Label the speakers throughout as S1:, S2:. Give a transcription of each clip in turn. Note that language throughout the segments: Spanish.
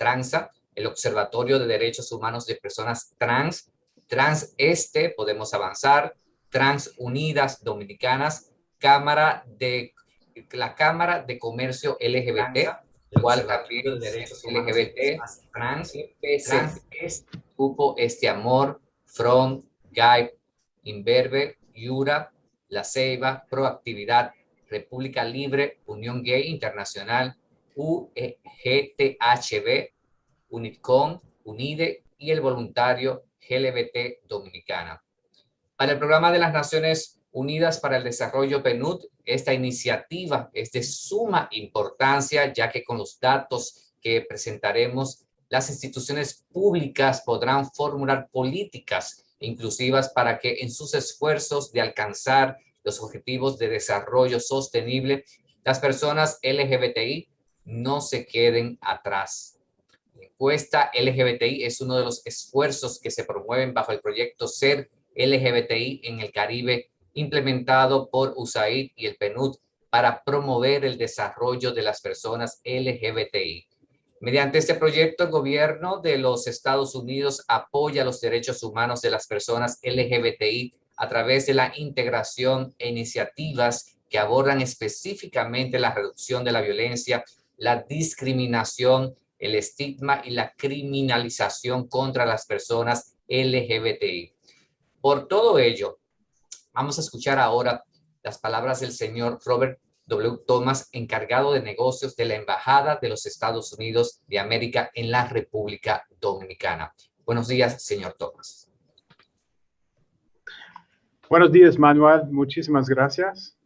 S1: Transa, el Observatorio de Derechos Humanos de Personas Trans, Podemos Avanzar, Trans Unidas Dominicanas, la Cámara de Comercio LGBT, igual también LGBT, Trans, Grupo Este Amor, Front, GAIP, Inverbe, Yura, La Ceiba, Proactividad, República Libre, Unión Gay Internacional, UGTHB, UNITCON, UNIDE y el voluntario LGBT Dominicana. Para el Programa de las Naciones Unidas para el Desarrollo PNUD, esta iniciativa es de suma importancia, ya que con los datos que presentaremos, las instituciones públicas podrán formular políticas inclusivas para que en sus esfuerzos de alcanzar los objetivos de desarrollo sostenible, las personas LGBTI no se queden atrás. La encuesta LGBTI es uno de los esfuerzos que se promueven bajo el proyecto Ser LGBTI en el Caribe, implementado por USAID y el PNUD para promover el desarrollo de las personas LGBTI. Mediante este proyecto, el gobierno de los Estados Unidos apoya los derechos humanos de las personas LGBTI a través de la integración e iniciativas que abordan específicamente la reducción de la violencia, la discriminación, el estigma y la criminalización contra las personas LGBTI. Por todo ello, vamos a escuchar ahora las palabras del señor Robert W. Thomas, encargado de negocios de la Embajada de los Estados Unidos de América en la República Dominicana. Buenos días, señor Thomas.
S2: Buenos días, Manuel. Muchísimas gracias.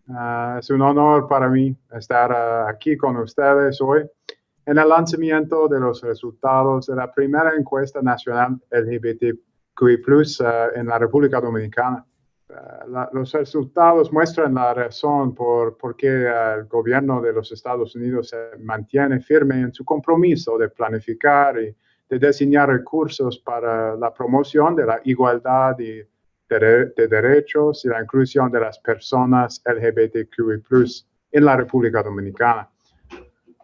S2: Es un honor para mí estar aquí con ustedes hoy en el lanzamiento de los resultados de la primera encuesta nacional LGBTQI+ en la República Dominicana. Los resultados muestran la razón por qué el gobierno de los Estados Unidos se mantiene firme en su compromiso de planificar y de diseñar recursos para la promoción de la igualdad y de derechos y la inclusión de las personas LGBTQI+ en la República Dominicana.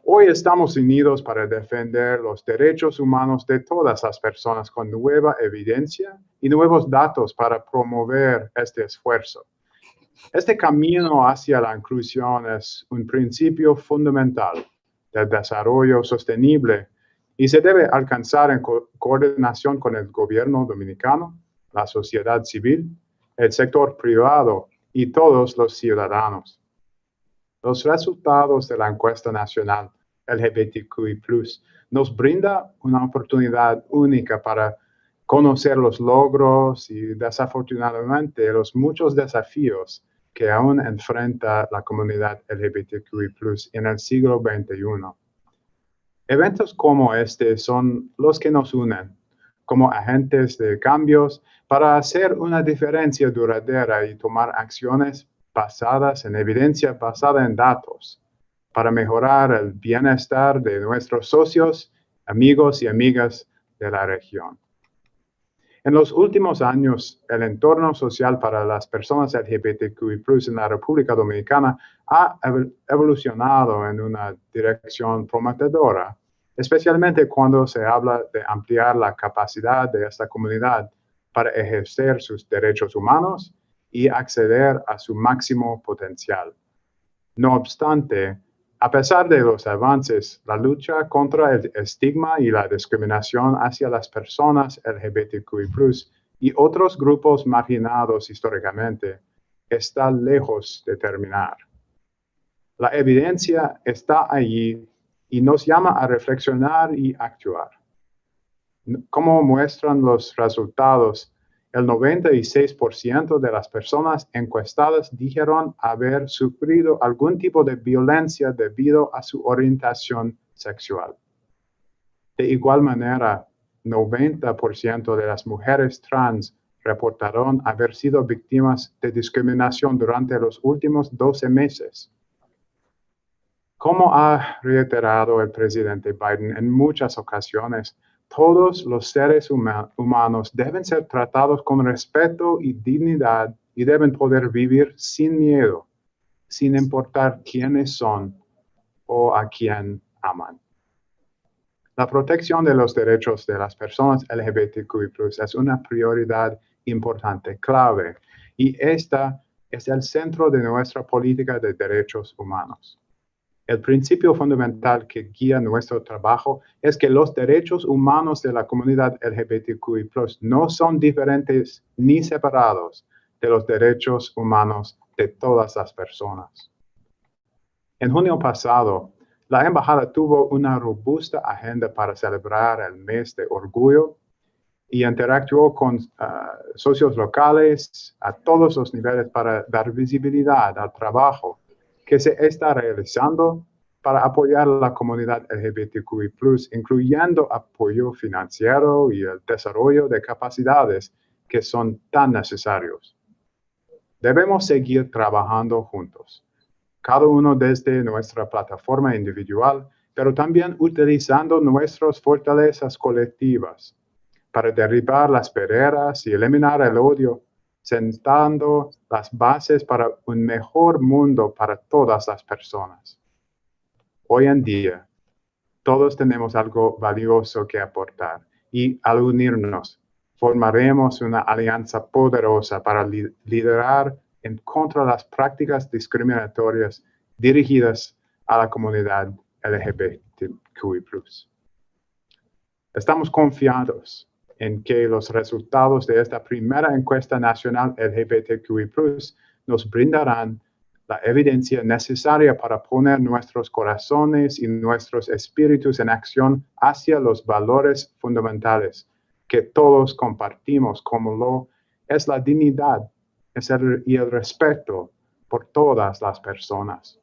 S2: Hoy estamos unidos para defender los derechos humanos de todas las personas con nueva evidencia y nuevos datos para promover este esfuerzo. Este camino hacia la inclusión es un principio fundamental del desarrollo sostenible y se debe alcanzar en coordinación con el gobierno dominicano, la sociedad civil, el sector privado y todos los ciudadanos. Los resultados de la encuesta nacional LGBTQI+ nos brinda una oportunidad única para conocer los logros y desafortunadamente los muchos desafíos que aún enfrenta la comunidad LGBTQI+ en el siglo XXI. Eventos como este son los que nos unen como agentes de cambios para hacer una diferencia duradera y tomar acciones basadas en evidencia, basada en datos, para mejorar el bienestar de nuestros socios, amigos y amigas de la región. En los últimos años, el entorno social para las personas LGBTQI+ en la República Dominicana ha evolucionado en una dirección prometedora, especialmente cuando se habla de ampliar la capacidad de esta comunidad para ejercer sus derechos humanos y acceder a su máximo potencial. No obstante, a pesar de los avances, la lucha contra el estigma y la discriminación hacia las personas LGBTQI+ y otros grupos marginados históricamente está lejos de terminar. La evidencia está allí y nos llama a reflexionar y actuar. Como muestran los resultados, el 96% de las personas encuestadas dijeron haber sufrido algún tipo de violencia debido a su orientación sexual. De igual manera, 90% de las mujeres trans reportaron haber sido víctimas de discriminación durante los últimos 12 meses. Como ha reiterado el presidente Biden en muchas ocasiones, todos los seres humanos deben ser tratados con respeto y dignidad y deben poder vivir sin miedo, sin importar quiénes son o a quién aman. La protección de los derechos de las personas LGBTQI+ es una prioridad importante, clave, y esta es el centro de nuestra política de derechos humanos. El principio fundamental que guía nuestro trabajo es que los derechos humanos de la comunidad LGBTQI+ no son diferentes ni separados de los derechos humanos de todas las personas. En junio pasado, la embajada tuvo una robusta agenda para celebrar el mes de orgullo y interactuó con socios locales a todos los niveles para dar visibilidad al trabajo que se está realizando para apoyar a la comunidad LGBTQI+, incluyendo apoyo financiero y el desarrollo de capacidades que son tan necesarios. Debemos seguir trabajando juntos, cada uno desde nuestra plataforma individual, pero también utilizando nuestras fortalezas colectivas para derribar las barreras y eliminar el odio, sentando las bases para un mejor mundo para todas las personas. Hoy en día, todos tenemos algo valioso que aportar y al unirnos, formaremos una alianza poderosa para liderar en contra de las prácticas discriminatorias dirigidas a la comunidad LGBTQI+. Estamos confiados en que los resultados de esta primera encuesta nacional LGBTQI+ nos brindarán la evidencia necesaria para poner nuestros corazones y nuestros espíritus en acción hacia los valores fundamentales que todos compartimos, como lo es la dignidad y el respeto por todas las personas.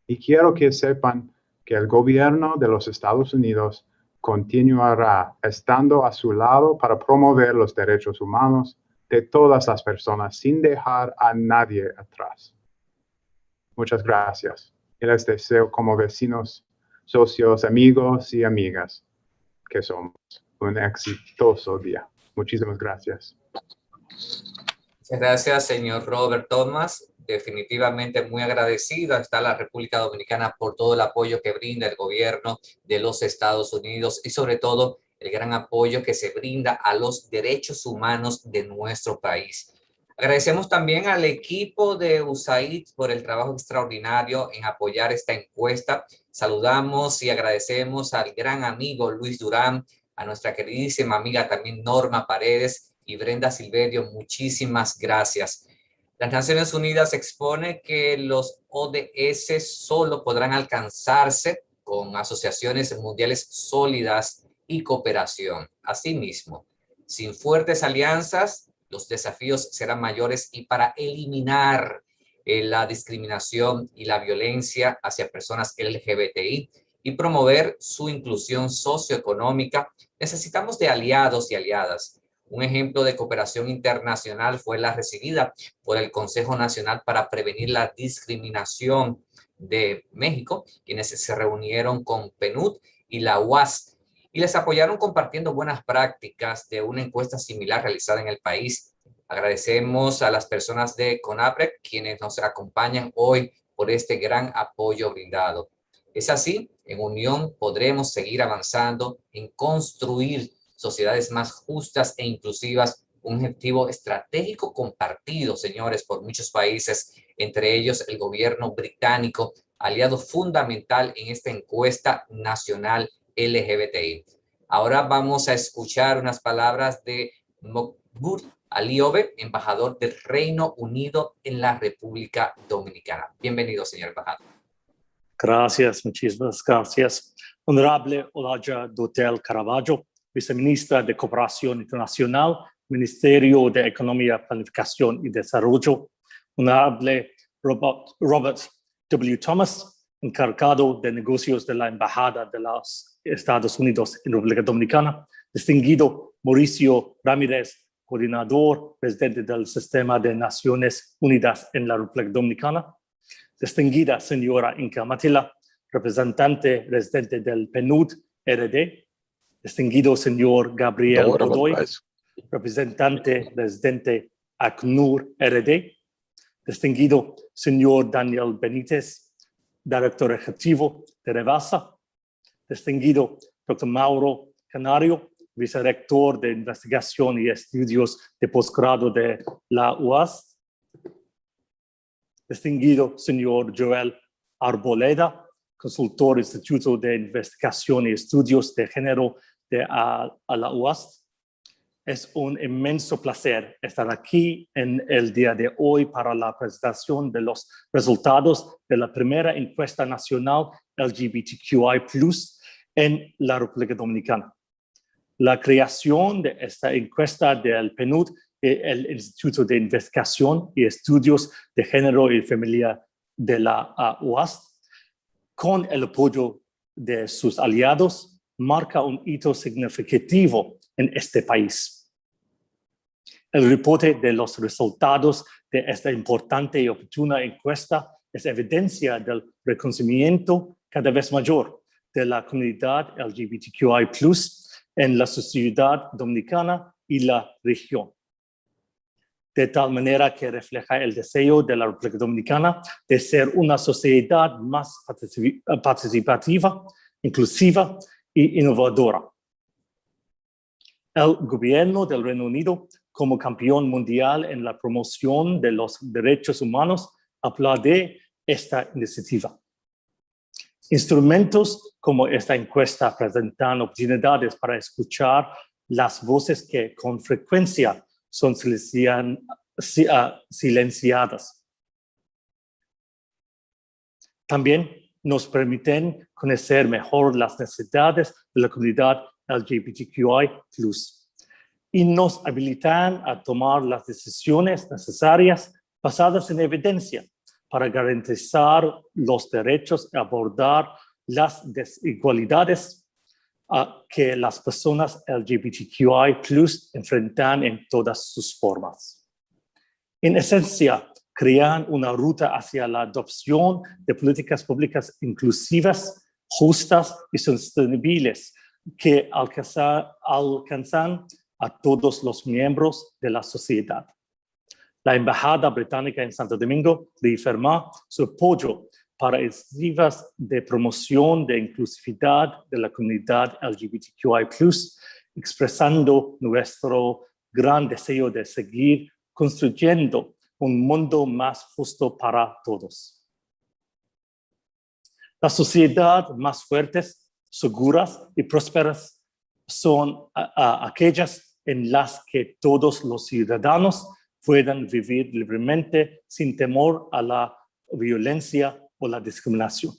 S2: Y quiero que sepan que el gobierno de los Estados Unidos continuará estando a su lado para promover los derechos humanos de todas las personas sin dejar a nadie atrás. Muchas gracias. Y les deseo como vecinos, socios, amigos y amigas que somos un exitoso día. Muchísimas gracias.
S1: Muchas gracias, señor Robert Thomas. Definitivamente muy agradecido está la República Dominicana por todo el apoyo que brinda el gobierno de los Estados Unidos y sobre todo el gran apoyo que se brinda a los derechos humanos de nuestro país. Agradecemos también al equipo de USAID por el trabajo extraordinario en apoyar esta encuesta. Saludamos y agradecemos al gran amigo Luis Durán, a nuestra queridísima amiga también Norma Paredes y Brenda Silverio. Muchísimas gracias. Las Naciones Unidas expone que los ODS solo podrán alcanzarse con asociaciones mundiales sólidas y cooperación. Asimismo, sin fuertes alianzas, los desafíos serán mayores y para eliminar la discriminación y la violencia hacia personas LGBTI y promover su inclusión socioeconómica, necesitamos de aliados y aliadas. Un ejemplo de cooperación internacional fue la recibida por el Consejo Nacional para Prevenir la Discriminación de México, quienes se reunieron con PNUD y la UAS y les apoyaron compartiendo buenas prácticas de una encuesta similar realizada en el país. Agradecemos a las personas de CONAPRED quienes nos acompañan hoy por este gran apoyo brindado. Es así, en unión podremos seguir avanzando en construir sociedades más justas e inclusivas, un objetivo estratégico compartido, señores, por muchos países, entre ellos el gobierno británico, aliado fundamental en esta encuesta nacional LGBTI. Ahora vamos a escuchar unas palabras de Mokbur Aliobe, embajador del Reino Unido en la República Dominicana. Bienvenido, señor embajador.
S3: Gracias, muchísimas gracias. Honorable Olaja Dotel Caravaggio, viceministra de Cooperación Internacional, Ministerio de Economía, Planificación y Desarrollo. Honorable Robert W. Thomas, encargado de negocios de la Embajada de los Estados Unidos en República Dominicana. Distinguido Mauricio Ramírez, coordinador presidente del Sistema de Naciones Unidas en la República Dominicana. Distinguida señora Inka Matila, representante residente del PNUD RD. Distinguido señor Gabriel Godoy, representante residente ACNUR RD. Distinguido señor Daniel Benítez, director ejecutivo de Revasa. Distinguido Dr. Mauro Canario, vicerrector de investigación y estudios de posgrado de la UAS. Distinguido señor Joel Arboleda, consultor del Instituto de Investigación y Estudios de Género de la UAS. Es un inmenso placer estar aquí en el día de hoy para la presentación de los resultados de la primera encuesta nacional LGBTQI+ en la República Dominicana. La creación de esta encuesta del PNUD, el Instituto de Investigación y Estudios de Género y Familia de la UAS, con el apoyo de sus aliados, marca un hito significativo en este país. El reporte de los resultados de esta importante y oportuna encuesta es evidencia del reconocimiento cada vez mayor de la comunidad LGBTQI+ en la sociedad dominicana y la región. De tal manera que refleja el deseo de la República Dominicana de ser una sociedad más participativa, inclusiva e innovadora. El gobierno del Reino Unido, como campeón mundial en la promoción de los derechos humanos, aplaude esta iniciativa. Instrumentos como esta encuesta presentan oportunidades para escuchar las voces que con frecuencia son silenciadas. También nos permiten conocer mejor las necesidades de la comunidad LGBTQI+, y nos habilitan a tomar las decisiones necesarias basadas en evidencia para garantizar los derechos y abordar las desigualdades que las personas LGBTQI+ enfrentan en todas sus formas. En esencia, crean una ruta hacia la adopción de políticas públicas inclusivas, justas y sostenibles que alcanzan a todos los miembros de la sociedad. La Embajada Británica en Santo Domingo reafirma su apoyo para iniciativas de promoción de inclusividad de la comunidad LGBTQI+, expresando nuestro gran deseo de seguir construyendo un mundo más justo para todos. Las sociedades más fuertes, seguras y prósperas son aquellas en las que todos los ciudadanos puedan vivir libremente sin temor a la violencia o la discriminación.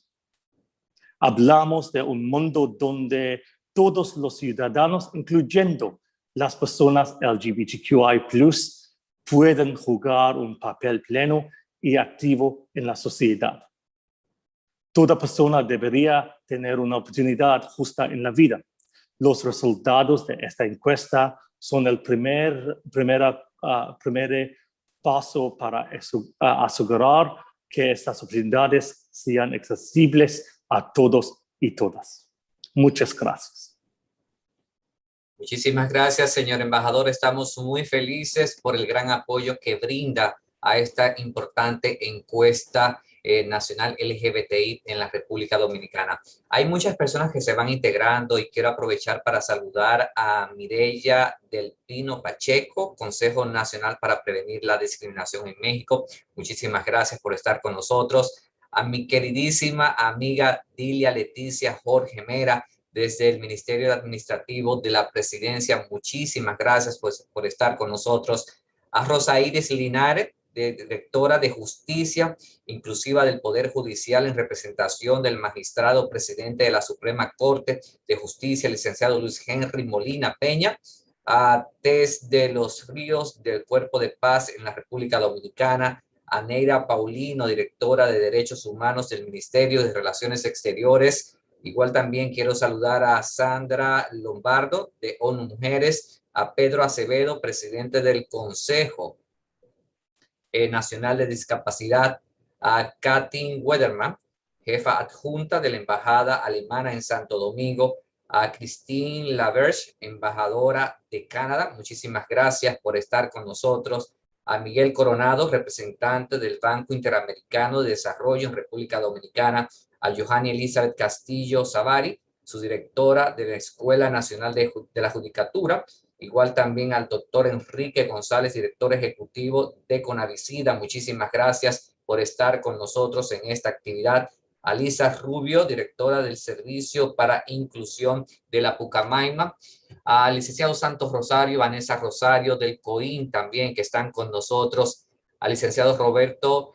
S3: Hablamos de un mundo donde todos los ciudadanos, incluyendo las personas LGBTQI+, pueden jugar un papel pleno y activo en la sociedad. Toda persona debería tener una oportunidad justa en la vida. Los resultados de esta encuesta son el primer paso para asegurar que estas oportunidades sean accesibles a todos y todas. Muchas gracias.
S1: Muchísimas gracias, señor embajador. Estamos muy felices por el gran apoyo que brinda a esta importante encuesta nacional LGBTI en la República Dominicana. Hay muchas personas que se van integrando y quiero aprovechar para saludar a Mireya del Pino Pacheco, Consejo Nacional para Prevenir la Discriminación en México. Muchísimas gracias por estar con nosotros. A mi queridísima amiga Dilia Leticia Jorge Mera, desde el Ministerio Administrativo de la Presidencia, muchísimas gracias por estar con nosotros. A Rosa Iris Linares, directora de Justicia Inclusiva del Poder Judicial en representación del magistrado presidente de la Suprema Corte de Justicia, licenciado Luis Henry Molina Peña. A Tess de los Ríos del Cuerpo de Paz en la República Dominicana. A Neira Paulino, directora de Derechos Humanos del Ministerio de Relaciones Exteriores. Igual también quiero saludar a Sandra Lombardo de ONU Mujeres, a Pedro Acevedo, presidente del Consejo Nacional de Discapacidad, a Katrin Wederman, jefa adjunta de la Embajada Alemana en Santo Domingo, a Christine Laverge, embajadora de Canadá. Muchísimas gracias por estar con nosotros. A Miguel Coronado, representante del Banco Interamericano de Desarrollo en República Dominicana, a Johanny Elizabeth Castillo Zavari, su directora de la Escuela Nacional de la Judicatura, igual también al doctor Enrique González, director ejecutivo de Conavicida. Muchísimas gracias por estar con nosotros en esta actividad. A Lisa Rubio, directora del Servicio para Inclusión de la Pucamaima, al licenciado Santos Rosario, Vanessa Rosario del COIN también, que están con nosotros, al licenciado Roberto,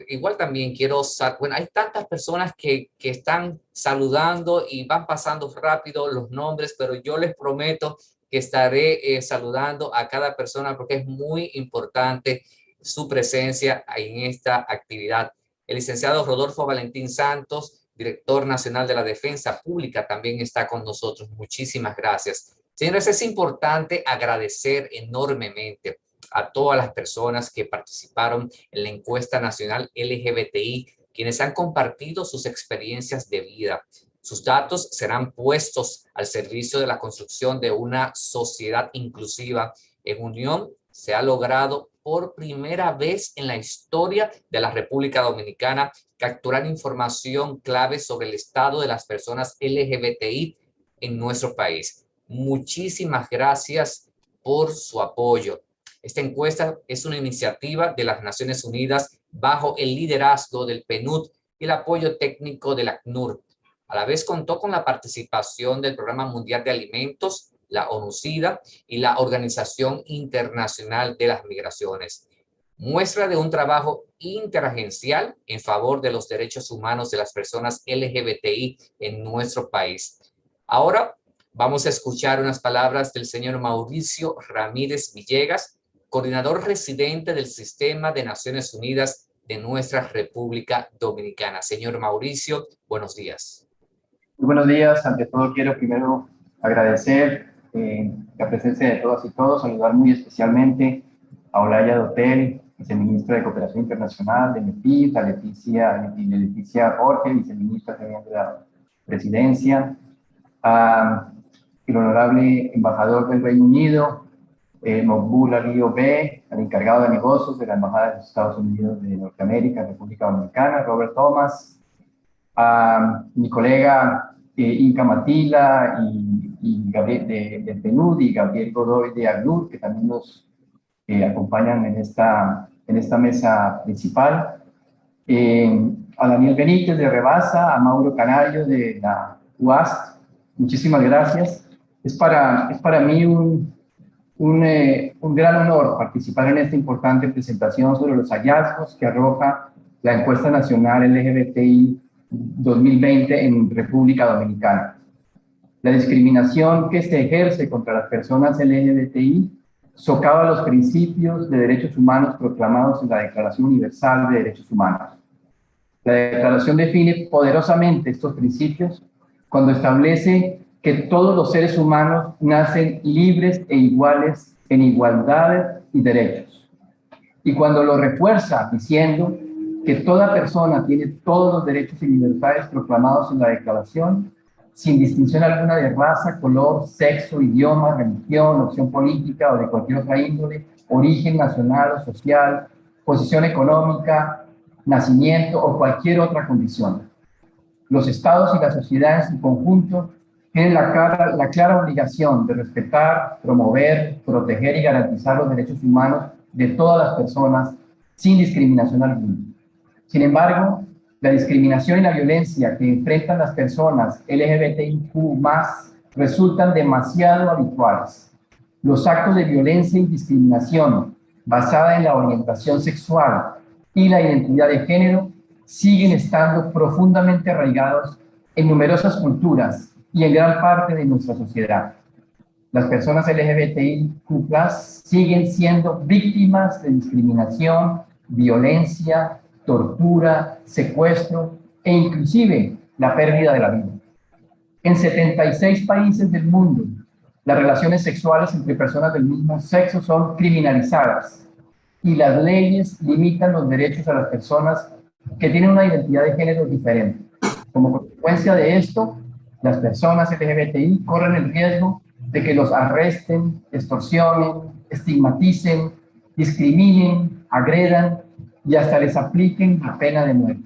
S1: igual también quiero, bueno, hay tantas personas que están saludando y van pasando rápido los nombres, pero yo les prometo que estaré saludando a cada persona porque es muy importante su presencia en esta actividad. El licenciado Rodolfo Valentín Santos, director nacional de la Defensa Pública, también está con nosotros. Muchísimas gracias. Señores, es importante agradecer enormemente a todas las personas que participaron en la encuesta nacional LGBTI, quienes han compartido sus experiencias de vida. Sus datos serán puestos al servicio de la construcción de una sociedad inclusiva. En unión se ha logrado por primera vez en la historia de la República Dominicana capturar información clave sobre el estado de las personas LGBTI en nuestro país. Muchísimas gracias por su apoyo. Esta encuesta es una iniciativa de las Naciones Unidas bajo el liderazgo del PNUD y el apoyo técnico del ACNUR. A la vez contó con la participación del Programa Mundial de Alimentos, la ONU-SIDA y la Organización Internacional de las Migraciones. Muestra de un trabajo interagencial en favor de los derechos humanos de las personas LGBTI en nuestro país. Ahora vamos a escuchar unas palabras del señor Mauricio Ramírez Villegas, coordinador residente del Sistema de Naciones Unidas de nuestra República Dominicana. Señor Mauricio, buenos días.
S4: Muy buenos días. Ante todo quiero primero agradecer la presencia de todas y todos, saludar muy especialmente a Olaya Dotel, viceministra de Cooperación Internacional de MEPID, a Leticia Jorge, viceministra también de la Presidencia, a el honorable embajador del Reino Unido, Mokbul Ali Obe, al encargado de negocios de la Embajada de los Estados Unidos de Norteamérica, República Dominicana, Robert Thomas, a mi colega Inca Matila y Gabriel de PNUD y Gabriel Godoy de ACNUR, que también nos acompañan en esta mesa principal, a Daniel Benítez de Rebasa, a Mauro Canario de la UAST. Muchísimas gracias. Es para mí un gran honor participar en esta importante presentación sobre los hallazgos que arroja la encuesta nacional LGBTI 2020 en República Dominicana. La discriminación que se ejerce contra las personas LGBTI socava los principios de derechos humanos proclamados en la Declaración Universal de Derechos Humanos. La declaración define poderosamente estos principios cuando establece que todos los seres humanos nacen libres e iguales en igualdad y derechos. Y cuando lo refuerza diciendo que toda persona tiene todos los derechos y libertades proclamados en la Declaración, sin distinción alguna de raza, color, sexo, idioma, religión, opción política o de cualquier otra índole, origen nacional o social, posición económica, nacimiento o cualquier otra condición. Los estados y la sociedad en su conjunto tienen la clara obligación de respetar, promover, proteger y garantizar los derechos humanos de todas las personas sin discriminación alguna. Sin embargo, la discriminación y la violencia que enfrentan las personas LGBTIQ+ resultan demasiado habituales. Los actos de violencia y discriminación basada en la orientación sexual y la identidad de género siguen estando profundamente arraigados en numerosas culturas y en gran parte de nuestra sociedad. Las personas LGBTIQ+ siguen siendo víctimas de discriminación, violencia, tortura, secuestro e inclusive la pérdida de la vida. En 76 países del mundo, las relaciones sexuales entre personas del mismo sexo son criminalizadas y las leyes limitan los derechos a las personas que tienen una identidad de género diferente. Como consecuencia de esto, las personas LGBTI corren el riesgo de que los arresten, extorsionen, estigmaticen, discriminen, agredan y hasta les apliquen la pena de muerte.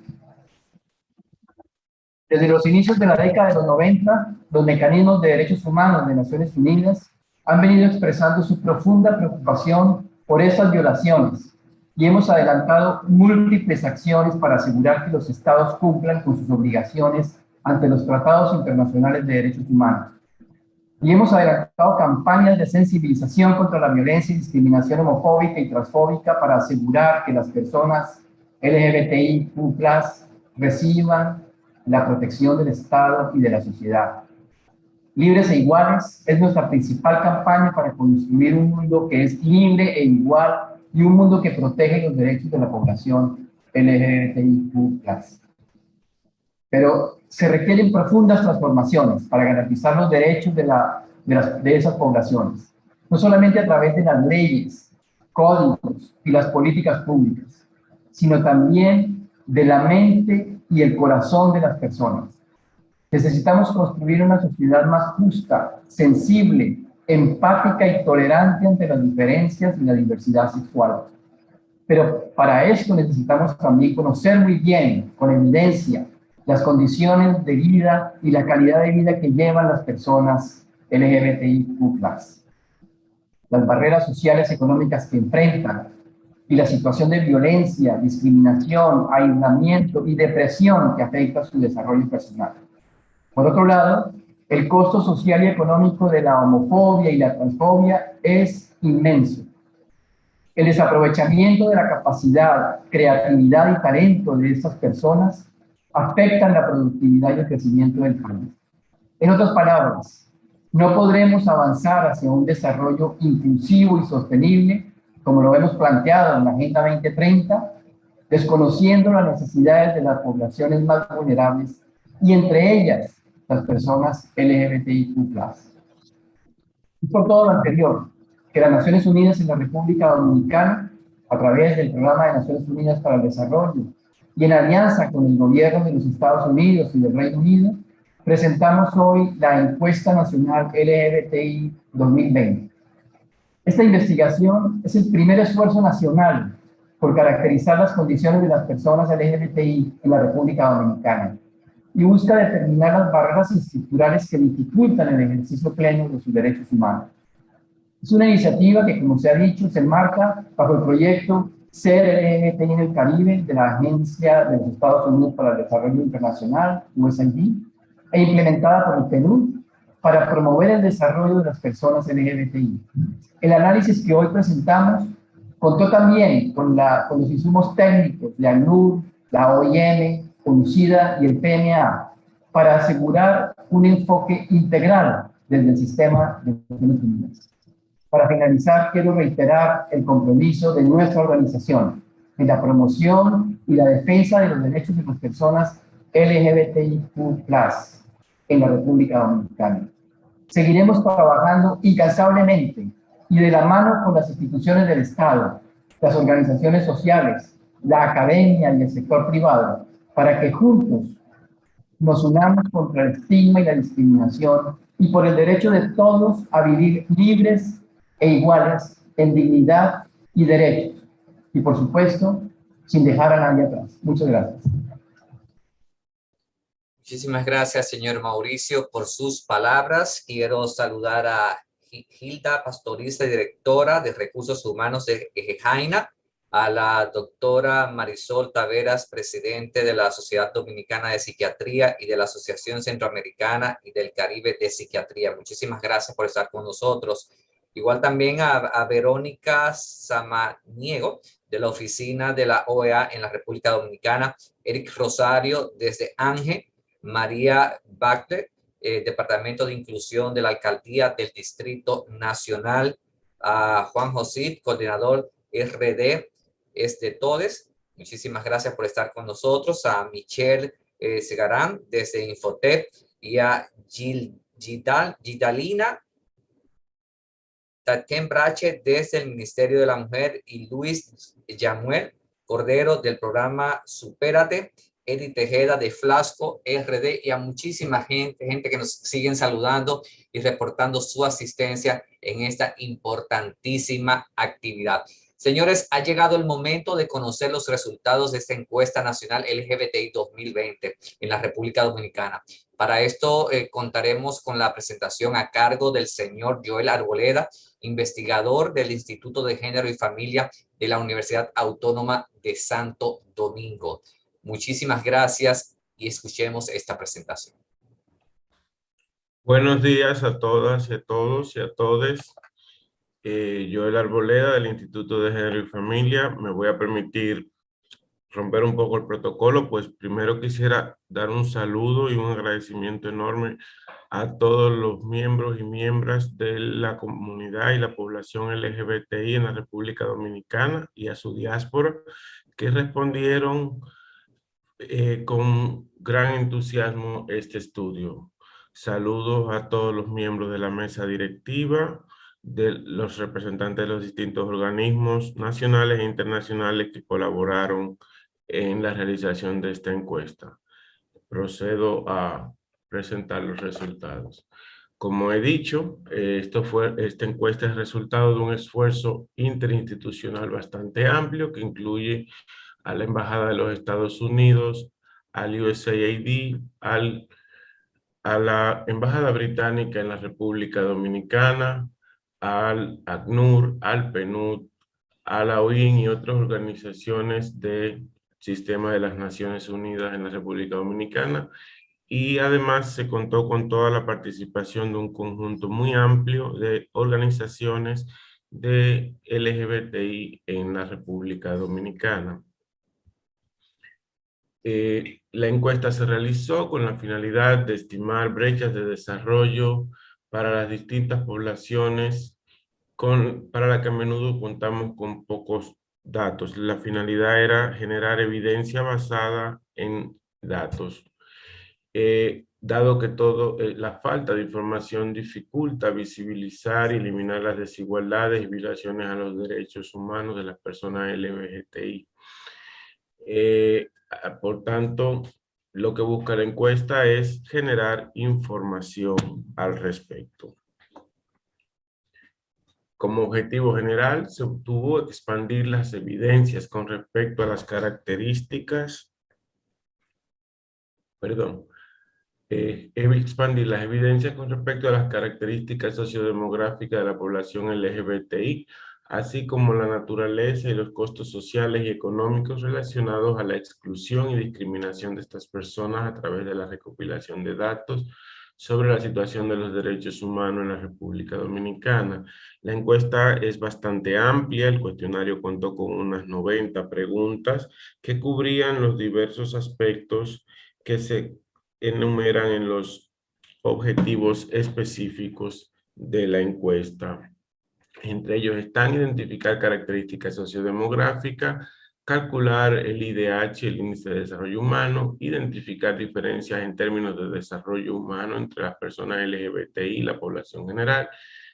S4: Desde los inicios de la década de los 90, los mecanismos de derechos humanos de Naciones Unidas han venido expresando su profunda preocupación por estas violaciones y hemos adelantado múltiples acciones para asegurar que los estados cumplan con sus obligaciones ante los tratados internacionales de derechos humanos. Y hemos adelantado campañas de sensibilización contra la violencia y discriminación homofóbica y transfóbica para asegurar que las personas LGBTIQ+ reciban la protección del Estado y de la sociedad. Libres e iguales es nuestra principal campaña para construir un mundo que es libre e igual y un mundo que protege los derechos de la población LGBTIQ+. Pero se requieren profundas transformaciones para garantizar los derechos de esas poblaciones, no solamente a través de las leyes, códigos y las políticas públicas, sino también de la mente y el corazón de las personas. Necesitamos construir una sociedad más justa, sensible, empática y tolerante ante las diferencias y la diversidad sexual. Pero para esto necesitamos también conocer muy bien, con evidencia, las condiciones de vida y la calidad de vida que llevan las personas LGBTIQ+. Las barreras sociales y económicas que enfrentan y la situación de violencia, discriminación, aislamiento y depresión que afecta su desarrollo personal. Por otro lado, el costo social y económico de la homofobia y la transfobia es inmenso. El desaprovechamiento de la capacidad, creatividad y talento de estas personas afectan la productividad y el crecimiento del país. En otras palabras, no podremos avanzar hacia un desarrollo inclusivo y sostenible, como lo hemos planteado en la Agenda 2030, desconociendo las necesidades de las poblaciones más vulnerables y entre ellas las personas LGBTIQ+. Y por todo lo anterior, que las Naciones Unidas y la República Dominicana, a través del Programa de Naciones Unidas para el Desarrollo y en alianza con el gobierno de los Estados Unidos y del Reino Unido, presentamos hoy la encuesta nacional LGBTI 2020. Esta investigación es el primer esfuerzo nacional por caracterizar las condiciones de las personas LGBTI en la República Dominicana y busca determinar las barreras estructurales que dificultan el ejercicio pleno de sus derechos humanos. Es una iniciativa que, como se ha dicho, se enmarca bajo el proyecto Ser LGBTI en el Caribe de la Agencia de los Estados Unidos para el Desarrollo Internacional, USAID, e implementada por el PNUD para promover el desarrollo de las personas LGBTI. El análisis que hoy presentamos contó también con los insumos técnicos de ACNUR, la OIM, UNCIDA y el PMA para asegurar un enfoque integral desde el sistema de Naciones Unidas. Para finalizar, quiero reiterar el compromiso de nuestra organización en la promoción y la defensa de los derechos de las personas LGBTIQ+ en la República Dominicana. Seguiremos trabajando incansablemente y de la mano con las instituciones del Estado, las organizaciones sociales, la academia y el sector privado, para que juntos nos unamos contra el estigma y la discriminación y por el derecho de todos a vivir libres e iguales en dignidad y derechos. Y por supuesto, sin dejar a nadie atrás. Muchas gracias.
S1: Muchísimas gracias, señor Mauricio, por sus palabras. Quiero saludar a Hilda Pastoriza, directora de Recursos Humanos de EJAINA, a la doctora Marisol Taveras, presidente de la Sociedad Dominicana de Psiquiatría y de la Asociación Centroamericana y del Caribe de Psiquiatría. Muchísimas gracias por estar con nosotros. Igual también a Verónica Samaniego, de la Oficina de la OEA en la República Dominicana, Eric Rosario, desde ANGE, María Bacler, Departamento de Inclusión de la Alcaldía del Distrito Nacional, a Juan José, coordinador RD de TODES. Muchísimas gracias por estar con nosotros. A Michelle Segarán, desde Infotep, y a Gidalina Tatken Brache, desde el Ministerio de la Mujer, y Luis Yamuel Cordero, del programa Supérate, Edith Tejeda de Flasco RD, y a muchísima gente que nos siguen saludando y reportando su asistencia en esta importantísima actividad. Señores, ha llegado el momento de conocer los resultados de esta encuesta nacional LGBTI 2020 en la República Dominicana. Para esto contaremos con la presentación a cargo del señor Joel Arboleda, investigador del Instituto de Género y Familia de la Universidad Autónoma de Santo Domingo. Muchísimas gracias y escuchemos esta presentación.
S5: Buenos días a todas y a todos y a todes. Joel Arboleda del Instituto de Género y Familia. Me voy a permitir romper un poco el protocolo, pues primero quisiera dar un saludo y un agradecimiento enorme a todos los miembros y miembros de la comunidad y la población LGBTI en la República Dominicana y a su diáspora que respondieron con gran entusiasmo este estudio. Saludos a todos los miembros de la mesa directiva, de los representantes de los distintos organismos nacionales e internacionales que colaboraron en la realización de esta encuesta. Procedo a presentar los resultados. Como he dicho, esta encuesta es resultado de un esfuerzo interinstitucional bastante amplio que incluye a la Embajada de los Estados Unidos, al USAID, a la Embajada Británica en la República Dominicana, al ACNUR, al PNUD, a la OIN y otras organizaciones del Sistema de las Naciones Unidas en la República Dominicana. Y además se contó con toda la participación de un conjunto muy amplio de organizaciones de LGBTI en la República Dominicana. La encuesta se realizó con la finalidad de estimar brechas de desarrollo para las distintas poblaciones para la que a menudo contamos con pocos datos. La finalidad era generar evidencia basada en datos. Dado que la falta de información dificulta visibilizar y eliminar las desigualdades y violaciones a los derechos humanos de las personas LGBTI. Por tanto, lo que busca la encuesta es generar información al respecto. Como objetivo general, se obtuvo expandir las evidencias con respecto a las características, expandir las evidencias con respecto a las características sociodemográficas de la población LGBTI, así como la naturaleza y los costos sociales y económicos relacionados a la exclusión y discriminación de estas personas a través de la recopilación de datos sobre la situación de los derechos humanos en la República Dominicana. La encuesta es bastante amplia, el cuestionario contó con unas 90 preguntas que cubrían los diversos aspectos que se enumeran en los objetivos específicos de la encuesta. Entre ellos están identificar características sociodemográficas, calcular el IDH, el Índice de Desarrollo Humano, identificar diferencias en términos de desarrollo humano entre las personas LGBTI y la población general,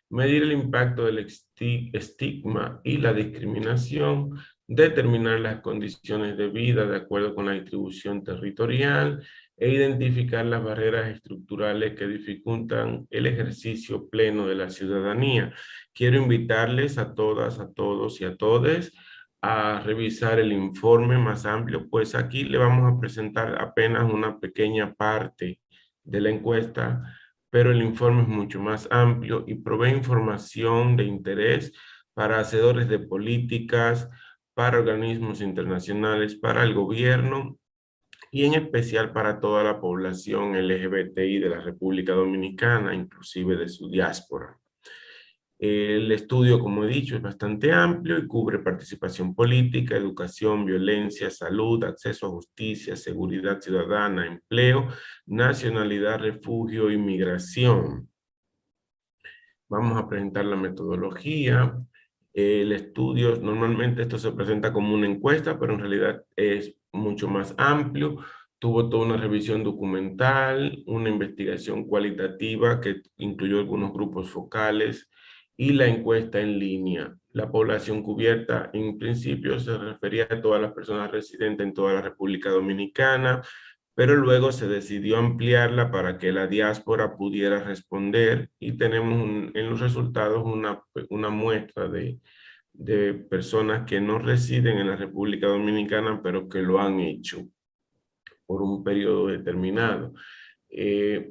S5: medir el impacto del estigma y la discriminación, determinar las condiciones de vida de acuerdo con la distribución territorial e identificar las barreras estructurales que dificultan el ejercicio pleno de la ciudadanía. Quiero invitarles a todas, a todos y a todes a revisar el informe más amplio, pues aquí le vamos a presentar apenas una pequeña parte de la encuesta, pero el informe es mucho más amplio y provee información de interés para hacedores de políticas, para organismos internacionales, para el gobierno y en especial para toda la población LGBTI de la República Dominicana, inclusive de su diáspora. El estudio, como he dicho, es bastante amplio y cubre participación política, educación, violencia, salud, acceso a justicia, seguridad ciudadana, empleo, nacionalidad, refugio y migración. Vamos a presentar la metodología. El estudio, normalmente esto se presenta como una encuesta, pero en realidad es mucho más amplio. Tuvo toda una revisión documental, una investigación cualitativa que incluyó algunos grupos focales y la encuesta en línea. La población cubierta en principio se refería a todas las personas residentes en toda la República Dominicana, pero luego se decidió ampliarla para que la diáspora pudiera responder y tenemos en los resultados una muestra de de personas que no residen en la República Dominicana, pero que lo han hecho por un periodo determinado. Es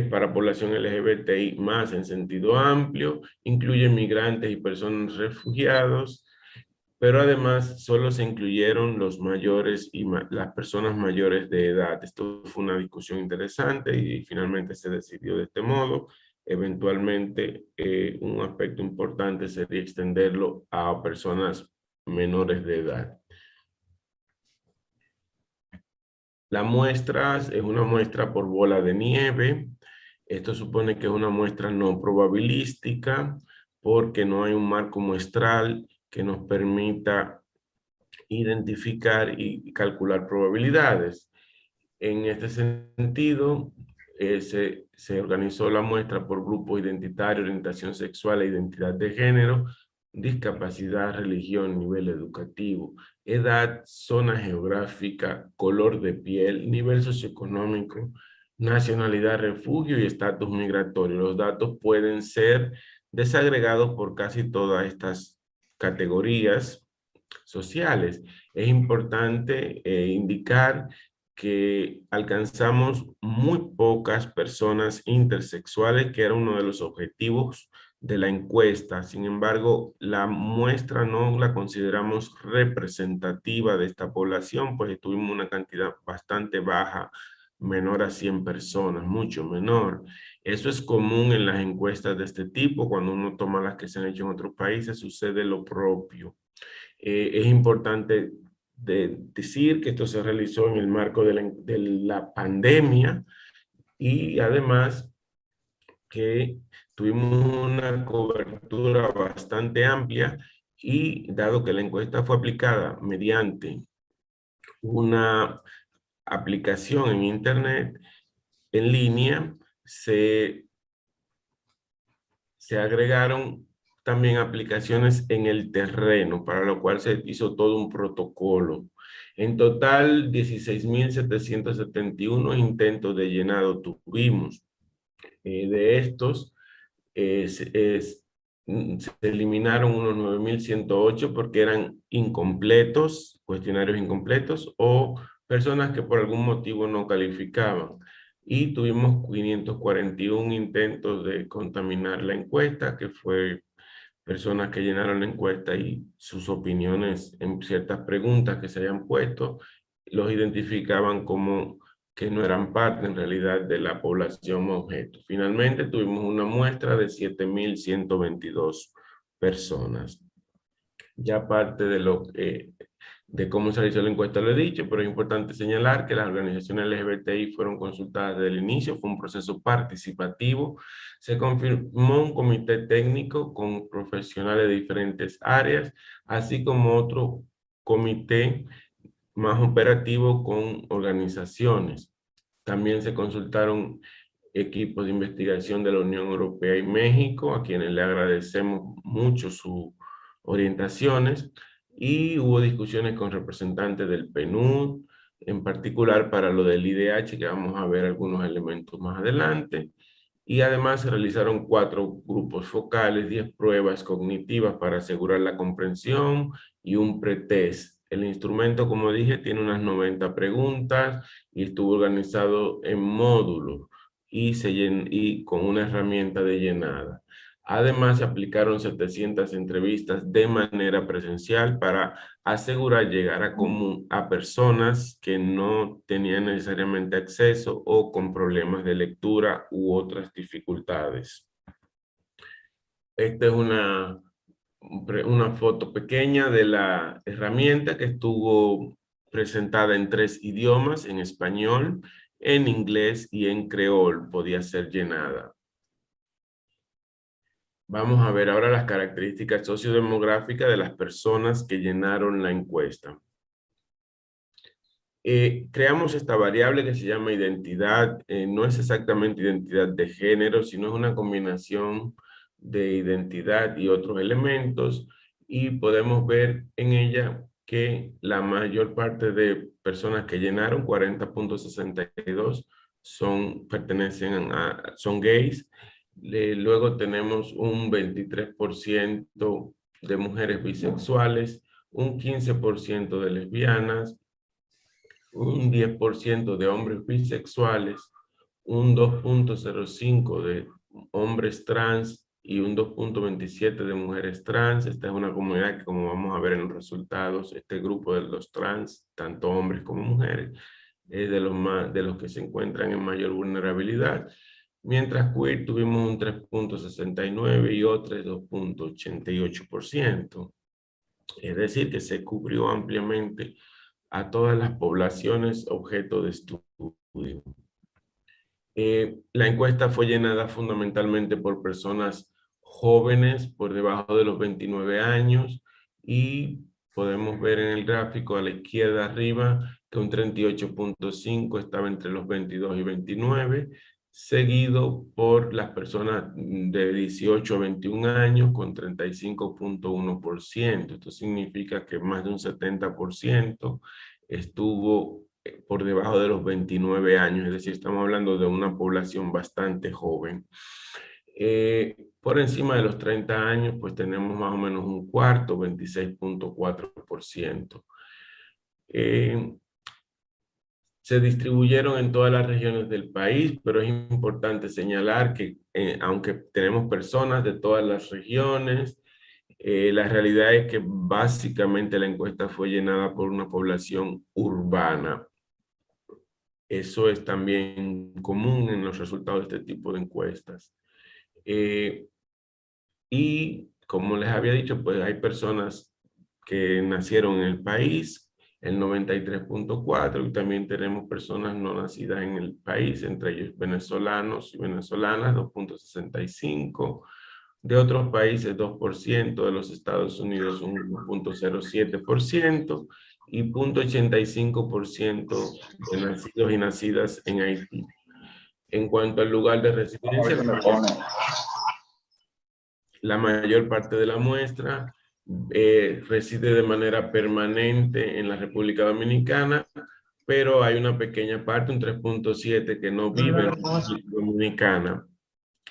S5: para población LGBTI más en sentido amplio, incluye migrantes y personas refugiados, pero además solo se incluyeron los mayores y las personas mayores de edad. Esto fue una discusión interesante y finalmente se decidió de este modo. Eventualmente, un aspecto importante sería extenderlo a personas menores de edad. La muestra es una muestra por bola de nieve. Esto supone que es una muestra no probabilística porque no hay un marco muestral que nos permita identificar y calcular probabilidades. En este sentido, se organizó la muestra por grupo identitario, orientación sexual e identidad de género, discapacidad, religión, nivel educativo, edad, zona geográfica, color de piel, nivel socioeconómico, nacionalidad, refugio y estatus migratorio. Los datos pueden ser desagregados por casi todas estas categorías sociales. Es importante indicar que alcanzamos muy pocas personas intersexuales, que era uno de los objetivos de la encuesta. Sin embargo, la muestra no la consideramos representativa de esta población, pues tuvimos una cantidad bastante baja, menor a 100 personas, mucho menor. Eso es común en las encuestas de este tipo. Cuando uno toma las que se han hecho en otros países, sucede lo propio. Es importante decir que esto se realizó en el marco de la pandemia y además que tuvimos una cobertura bastante amplia y dado que la encuesta fue aplicada mediante una aplicación en internet en línea, se agregaron también aplicaciones en el terreno, para lo cual se hizo todo un protocolo. En total, 16.771 intentos de llenado tuvimos. De estos, se eliminaron unos 9.108 porque eran incompletos, cuestionarios incompletos o personas que por algún motivo no calificaban. Y tuvimos 541 intentos de contaminar la encuesta, que fue personas que llenaron la encuesta y sus opiniones en ciertas preguntas que se hayan puesto, los identificaban como que no eran parte en realidad de la población objeto. Finalmente tuvimos una muestra de 7.122 personas. Ya parte de cómo se realizó la encuesta lo he dicho, pero es importante señalar que las organizaciones LGBTI fueron consultadas desde el inicio, fue un proceso participativo, se confirmó un comité técnico con profesionales de diferentes áreas, así como otro comité más operativo con organizaciones. También se consultaron equipos de investigación de la Unión Europea y México, a quienes le agradecemos mucho sus orientaciones, y hubo discusiones con representantes del PNUD, en particular para lo del IDH, que vamos a ver algunos elementos más adelante, y además se realizaron 4 grupos focales, 10 pruebas cognitivas para asegurar la comprensión y un pretest. El instrumento, como dije, tiene unas 90 preguntas y estuvo organizado en módulos y con una herramienta de llenada. Además, se aplicaron 700 entrevistas de manera presencial para asegurar llegar a personas que no tenían necesariamente acceso o con problemas de lectura u otras dificultades. Esta es una foto pequeña de la herramienta que estuvo presentada en 3 idiomas, en español, en inglés y en creol, podía ser llenada. Vamos a ver ahora las características sociodemográficas de las personas que llenaron la encuesta. Creamos esta variable que se llama identidad. No es exactamente identidad de género, sino es una combinación de identidad y otros elementos. Y podemos ver en ella que la mayor parte de personas que llenaron, 40.62, son gays. Luego tenemos un 23% de mujeres bisexuales, un 15% de lesbianas, un 10% de hombres bisexuales, un 2.05 de hombres trans y un 2.27 de mujeres trans. Esta es una comunidad que, como vamos a ver en los resultados, este grupo de los trans, tanto hombres como mujeres, es de los que se encuentran en mayor vulnerabilidad. Mientras queer tuvimos un 3.69 y otros 2.88%. Es decir, que se cubrió ampliamente a todas las poblaciones objeto de estudio. La encuesta fue llenada fundamentalmente por personas jóvenes por debajo de los 29 años y podemos ver en el gráfico a la izquierda arriba que un 38.5 estaba entre los 22 y 29, seguido por las personas de 18 a 21 años con 35.1%. Esto significa que más de un 70% estuvo por debajo de los 29 años, es decir, estamos hablando de una población bastante joven. Por encima de los 30 años, pues tenemos más o menos un cuarto, 26.4%. Se distribuyeron en todas las regiones del país, pero es importante señalar que aunque tenemos personas de todas las regiones, la realidad es que básicamente la encuesta fue llenada por una población urbana. Eso es también común en los resultados de este tipo de encuestas. Y como les había dicho, pues hay personas que nacieron en el país, el 93.4%, y también tenemos personas no nacidas en el país, entre ellos venezolanos y venezolanas, 2.65%, de otros países 2%, de los Estados Unidos un 1.07%, y 0.85% de nacidos y nacidas en Haití. En cuanto al lugar de residencia, la mayor parte de la muestra reside de manera permanente en la República Dominicana, pero hay una pequeña parte, un 3.7%, que no vive en la República Dominicana.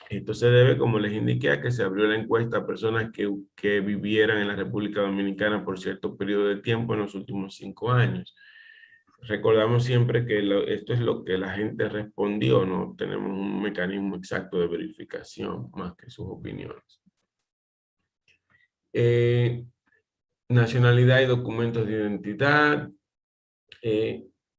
S5: Esto se debe, como les indiqué, a que se abrió la encuesta a personas que vivieran en la República Dominicana por cierto periodo de tiempo en los últimos 5 años. Recordamos siempre que esto es lo que la gente respondió, no tenemos un mecanismo exacto de verificación más que sus opiniones. Nacionalidad y documentos de identidad.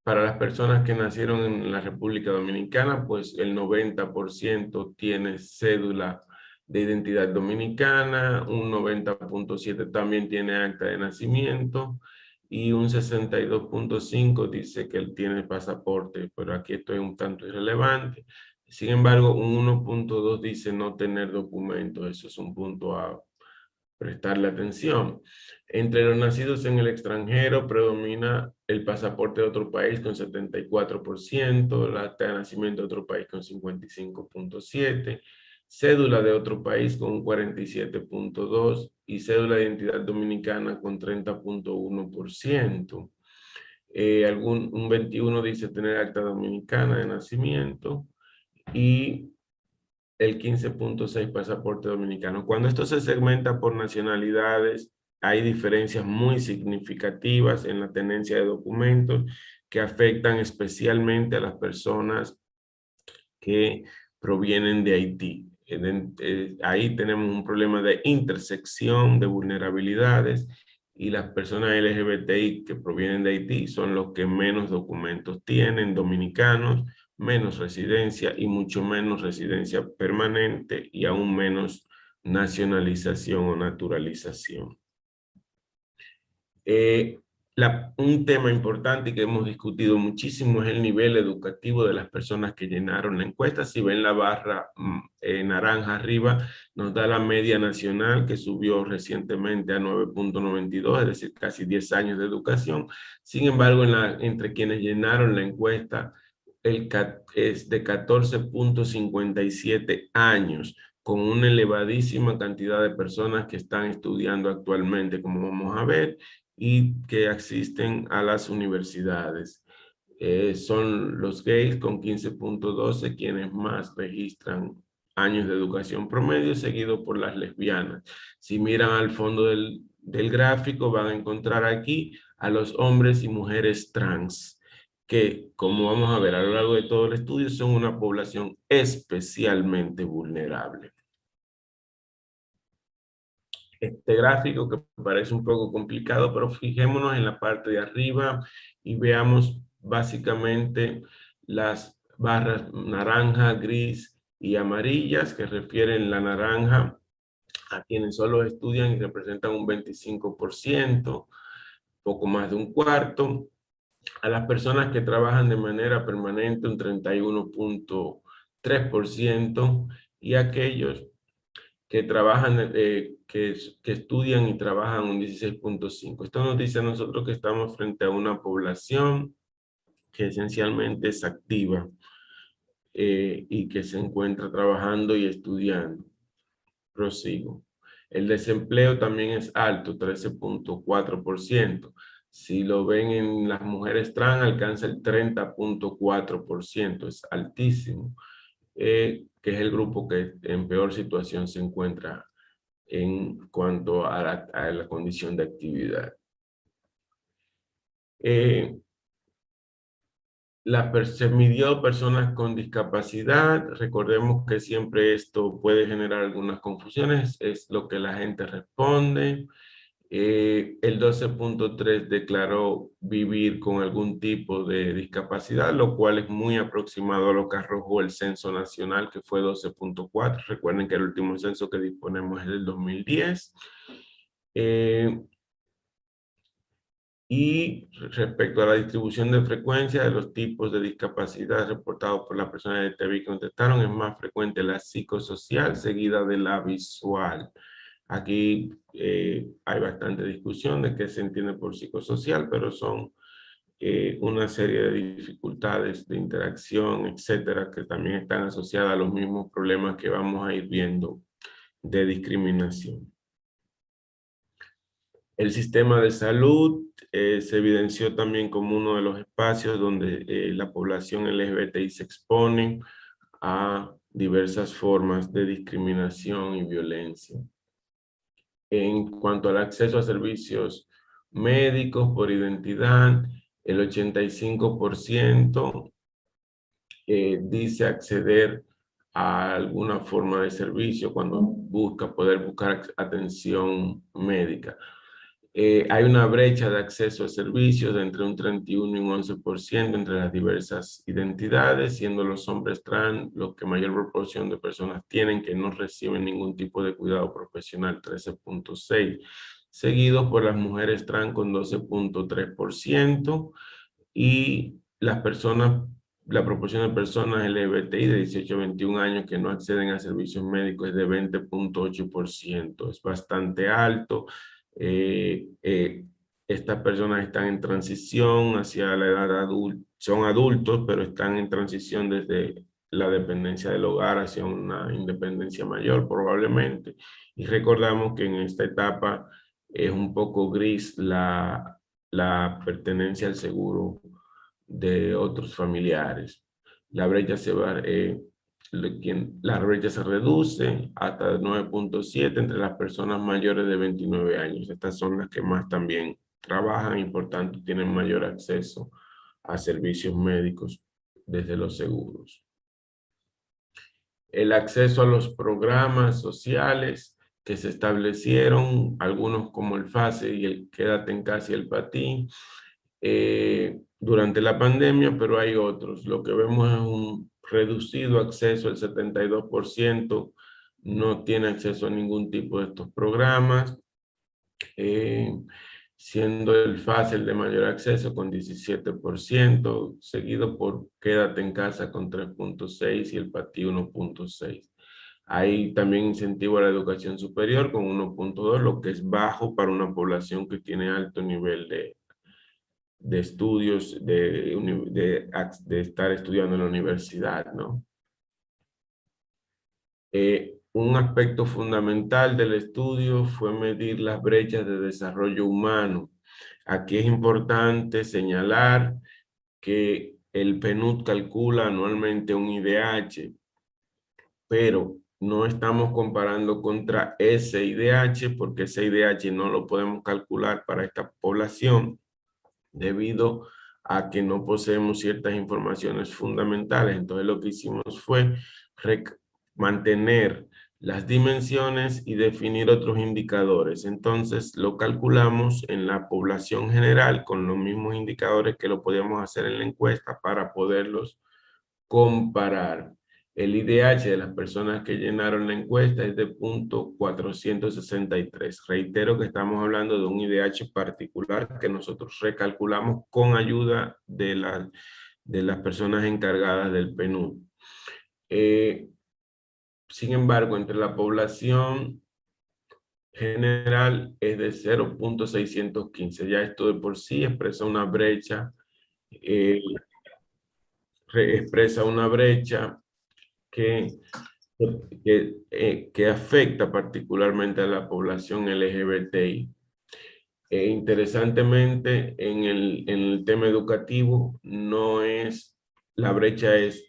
S5: Para las personas que nacieron en la República Dominicana, pues el 90% tiene cédula de identidad dominicana, un 90.7% también tiene acta de nacimiento y un 62.5% dice que él tiene pasaporte, pero aquí esto es un tanto irrelevante. Sin embargo, un 1.2% dice no tener documentos, eso es un punto a prestarle atención. Entre los nacidos en el extranjero predomina el pasaporte de otro país con 74%, la acta de nacimiento de otro país con 55.7%, cédula de otro país con un 47.2% y cédula de identidad dominicana con 30.1%. Un 21% dice tener acta dominicana de nacimiento y el 15.6% pasaporte dominicano. Cuando esto se segmenta por nacionalidades, hay diferencias muy significativas en la tenencia de documentos que afectan especialmente a las personas que provienen de Haití. Ahí tenemos un problema de intersección de vulnerabilidades y las personas LGBTI que provienen de Haití son los que menos documentos tienen, dominicanos, menos residencia y mucho menos residencia permanente y aún menos nacionalización o naturalización. Un tema importante que hemos discutido muchísimo es el nivel educativo de las personas que llenaron la encuesta. Si ven la barra naranja arriba, nos da la media nacional que subió recientemente a 9.92, es decir, casi 10 años de educación. Sin embargo, entre quienes llenaron la encuesta, es de 14.57 años, con una elevadísima cantidad de personas que están estudiando actualmente, como vamos a ver, y que asisten a las universidades. Son los gays con 15.12 quienes más registran años de educación promedio, seguido por las lesbianas. Si miran al fondo del gráfico, van a encontrar aquí a los hombres y mujeres trans, que, como vamos a ver a lo largo de todo el estudio, son una población especialmente vulnerable. Este gráfico, que parece un poco complicado, pero fijémonos en la parte de arriba y veamos básicamente las barras naranja, gris y amarillas, que refieren la naranja a quienes solo estudian y representan un 25%, poco más de un cuarto. A las personas que trabajan de manera permanente, un 31.3%, y aquellos que trabajan, que estudian y trabajan un 16.5%. Esto nos dice a nosotros que estamos frente a una población que esencialmente es activa y que se encuentra trabajando y estudiando. Prosigo. El desempleo también es alto, 13.4%. Si lo ven en las mujeres trans, alcanza el 30.4%, es altísimo, que es el grupo que en peor situación se encuentra en cuanto a la condición de actividad. Se midió personas con discapacidad. Recordemos que siempre esto puede generar algunas confusiones, es lo que la gente responde. El 12.3 declaró vivir con algún tipo de discapacidad, lo cual es muy aproximado a lo que arrojó el Censo Nacional, que fue 12.4. Recuerden que el último censo que disponemos es del 2010. Y respecto a la distribución de frecuencia de los tipos de discapacidad reportados por las personas de TV que contestaron, es más frecuente la psicosocial seguida de la visual. Aquí hay bastante discusión de qué se entiende por psicosocial, pero son una serie de dificultades de interacción, etcétera, que también están asociadas a los mismos problemas que vamos a ir viendo de discriminación. El sistema de salud se evidenció también como uno de los espacios donde la población LGBTI se expone a diversas formas de discriminación y violencia. En cuanto al acceso a servicios médicos por identidad, el 85% dice acceder a alguna forma de servicio cuando busca poder buscar atención médica. Hay una brecha de acceso a servicios de entre un 31 y un 11% entre las diversas identidades, siendo los hombres trans los que mayor proporción de personas tienen que no reciben ningún tipo de cuidado profesional, 13.6%, seguidos por las mujeres trans con 12.3%, y la proporción de personas LGBTI de 18 a 21 años que no acceden a servicios médicos es de 20.8%, es bastante alto. Estas personas están en transición hacia la edad adulta, son adultos, pero están en transición desde la dependencia del hogar hacia una independencia mayor probablemente. Y recordamos que en esta etapa es un poco gris la pertenencia al seguro de otros familiares. La brecha la brecha se reduce hasta 9.7 entre las personas mayores de 29 años. Estas son las que más también trabajan y por tanto tienen mayor acceso a servicios médicos desde los seguros. El acceso a los programas sociales que se establecieron, algunos como el FASE y el Quédate en Casa y el PATI, durante la pandemia, pero hay otros. Lo que vemos es un reducido acceso, el 72% no tiene acceso a ningún tipo de estos programas, siendo el FASE el de mayor acceso con 17%, seguido por Quédate en Casa con 3.6% y el PATI 1.6%. Hay también incentivo a la educación superior con 1.2%, lo que es bajo para una población que tiene alto nivel de estudios, de estar estudiando en la universidad, ¿no? Un aspecto fundamental del estudio fue medir las brechas de desarrollo humano. Aquí es importante señalar que el PNUD calcula anualmente un IDH, pero no estamos comparando contra SIDH, porque SIDH no lo podemos calcular para esta población debido a que no poseemos ciertas informaciones fundamentales. Entonces lo que hicimos fue mantener las dimensiones y definir otros indicadores. Entonces lo calculamos en la población general con los mismos indicadores que lo podíamos hacer en la encuesta para poderlos comparar. El IDH de las personas que llenaron la encuesta es de 0.463. Reitero que estamos hablando de un IDH particular que nosotros recalculamos con ayuda de las personas encargadas del PNUD. Sin embargo, entre la población general es de 0.615. Ya esto de por sí expresa una brecha, que afecta particularmente a la población LGBTI. Interesantemente, en el tema educativo, la brecha es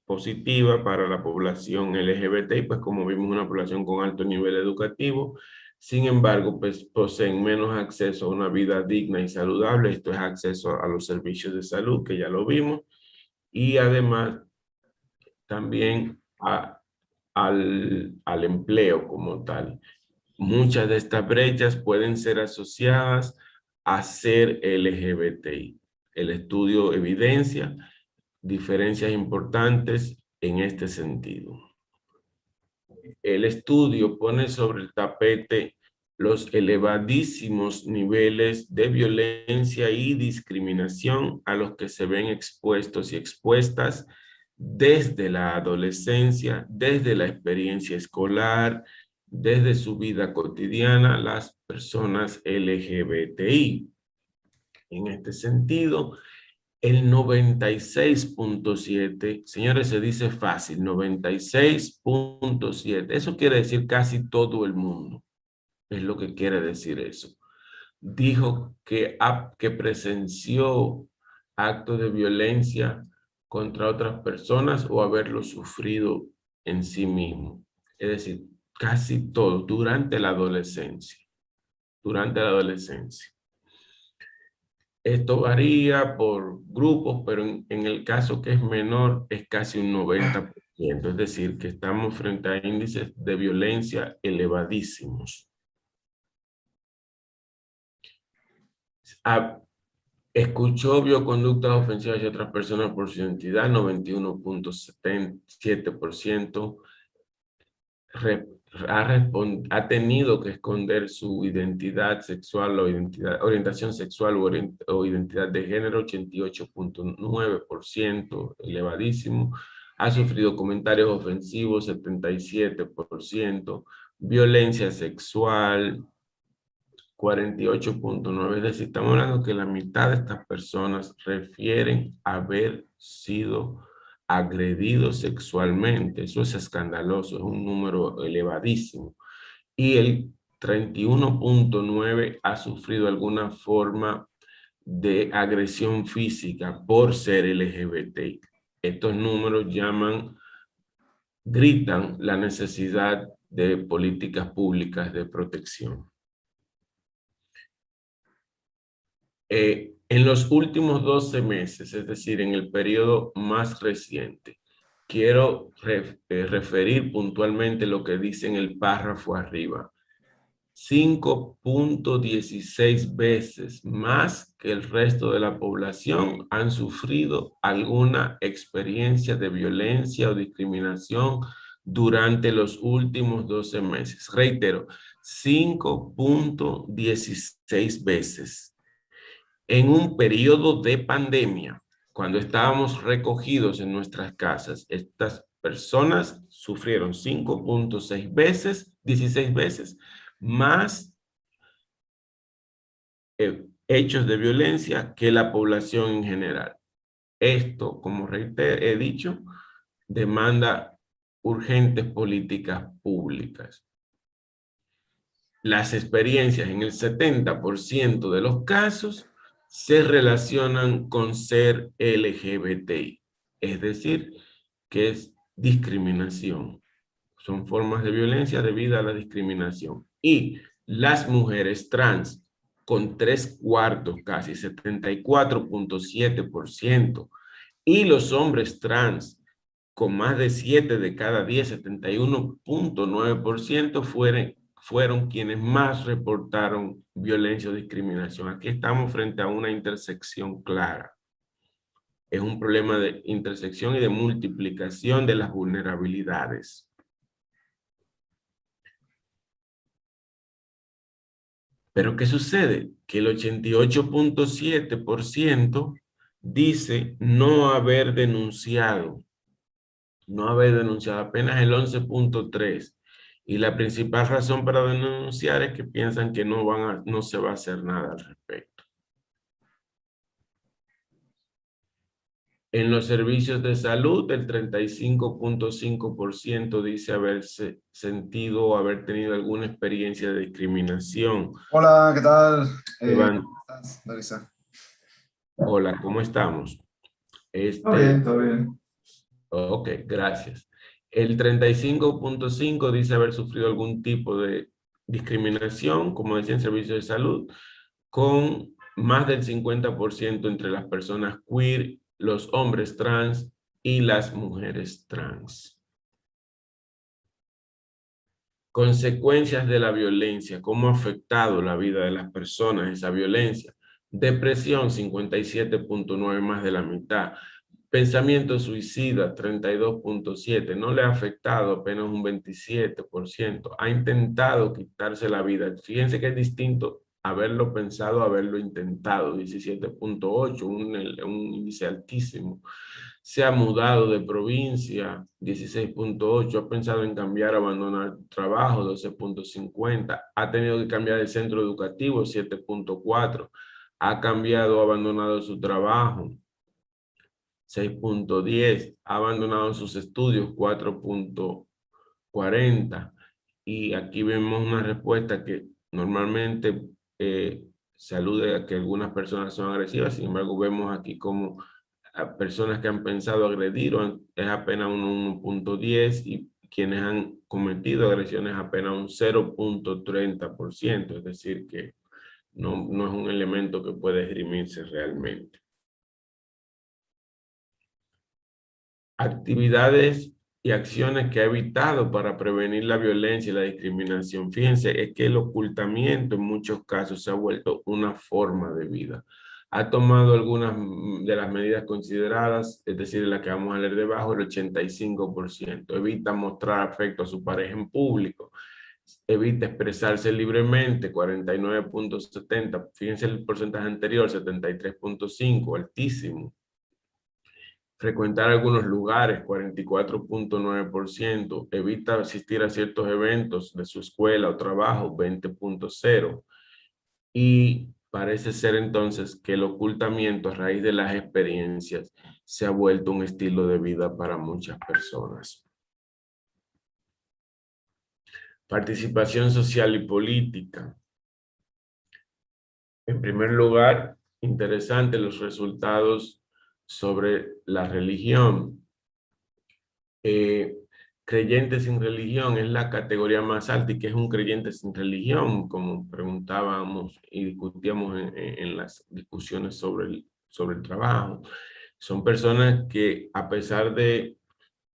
S5: positiva para la población LGBTI, pues como vimos una población con alto nivel educativo. Sin embargo, pues poseen menos acceso a una vida digna y saludable. Esto es acceso a los servicios de salud, que ya lo vimos, y además también al empleo como tal. Muchas de estas brechas pueden ser asociadas a ser LGBTI. El estudio evidencia diferencias importantes en este sentido. El estudio pone sobre el tapete los elevadísimos niveles de violencia y discriminación a los que se ven expuestos y expuestas desde la adolescencia, desde la experiencia escolar, desde su vida cotidiana, las personas LGBTI. En este sentido, el 96.7, señores, se dice fácil, 96.7, eso quiere decir casi todo el mundo, es lo que quiere decir eso. Dijo que presenció actos de violencia contra otras personas o haberlo sufrido en sí mismo. Es decir, casi todo durante la adolescencia. Durante la adolescencia. Esto varía por grupos, pero en el caso que es menor es casi un 90%. Es decir, que estamos frente a índices de violencia elevadísimos. Escuchó vio conductas ofensivas de otras personas por su identidad, 91.7%. Ha tenido que esconder su identidad sexual o orientación sexual o identidad de género, 88.9%, elevadísimo. Ha sufrido comentarios ofensivos, 77%. Violencia sexual, 48.9%. Es decir, estamos hablando que la mitad de estas personas refieren haber sido agredidos sexualmente. Eso es escandaloso, es un número elevadísimo. Y el 31.9% ha sufrido alguna forma de agresión física por ser LGBT. Estos números gritan la necesidad de políticas públicas de protección. En los últimos 12 meses, es decir, en el periodo más reciente, quiero referir puntualmente lo que dice en el párrafo arriba. 5.16 veces más que el resto de la población han sufrido alguna experiencia de violencia o discriminación durante los últimos 12 meses. Reitero, 5.16 veces. En un periodo de pandemia, cuando estábamos recogidos en nuestras casas, estas personas sufrieron 5.6 veces, 16 veces, más hechos de violencia que la población en general. Esto, como he dicho, demanda urgentes políticas públicas. Las experiencias en el 70% de los casos se relacionan con ser LGBTI, es decir, que es discriminación. son formas de violencia debido a la discriminación. Y las mujeres trans, con 3/4, casi 74.7%, y los hombres trans, con más de 7 de cada 10, 71.9%, fueron quienes más reportaron violencia o discriminación. Aquí estamos frente a una intersección clara. Es un problema de intersección y de multiplicación de las vulnerabilidades. Pero ¿qué sucede? Que el 88.7% dice no haber denunciado. No haber denunciado, apenas el 11.3%. Y la principal razón para denunciar es que piensan que no se va a hacer nada al respecto. En los servicios de salud, el 35.5% dice haberse sentido o haber tenido alguna experiencia de discriminación.
S6: Hola, ¿qué tal?
S5: Iván,
S6: ¿Cómo estás, Larisa?
S5: hola, ¿cómo estamos?
S6: Todo bien, todo bien.
S5: Ok, gracias. El 35.5% dice haber sufrido algún tipo de discriminación, como decía, en servicios de salud, con más del 50% entre las personas queer, los hombres trans y las mujeres trans. Consecuencias de la violencia, cómo ha afectado la vida de las personas esa violencia. Depresión, 57.9%, más de la mitad. Pensamiento suicida, 32.7%, no le ha afectado, apenas un 27%. Ha intentado quitarse la vida. Fíjense que es distinto haberlo pensado, haberlo intentado, 17.8%, un índice altísimo. Se ha mudado de provincia, 16.8%, ha pensado en cambiar, abandonar trabajo, 12.50%, ha tenido que cambiar de centro educativo, 7.4%, ha cambiado, abandonado su trabajo, 6.10%, ha abandonado sus estudios, 4.40%, y aquí vemos una respuesta que normalmente se alude a que algunas personas son agresivas. Sin embargo, vemos aquí como a personas que han pensado agredir es apenas un 1.10%, y quienes han cometido agresiones apenas un 0.30%, es decir que no es un elemento que puede esgrimirse realmente. Actividades y acciones que ha evitado para prevenir la violencia y la discriminación. Fíjense, es que el ocultamiento en muchos casos se ha vuelto una forma de vida. Ha tomado algunas de las medidas consideradas, es decir, la que vamos a leer debajo, el 85%. Evita mostrar afecto a su pareja en público. Evita expresarse libremente, 49.70%. Fíjense el porcentaje anterior, 73.5%, altísimo. Frecuentar algunos lugares, 44.9%. Evita asistir a ciertos eventos de su escuela o trabajo, 20.0%. Y parece ser entonces que el ocultamiento a raíz de las experiencias se ha vuelto un estilo de vida para muchas personas. Participación social y política. En primer lugar, interesante los resultados sobre la religión. Creyente sin religión es la categoría más alta. ¿Y qué es un creyente sin religión? Como preguntábamos y discutíamos en las discusiones sobre el trabajo. Son personas que, a pesar de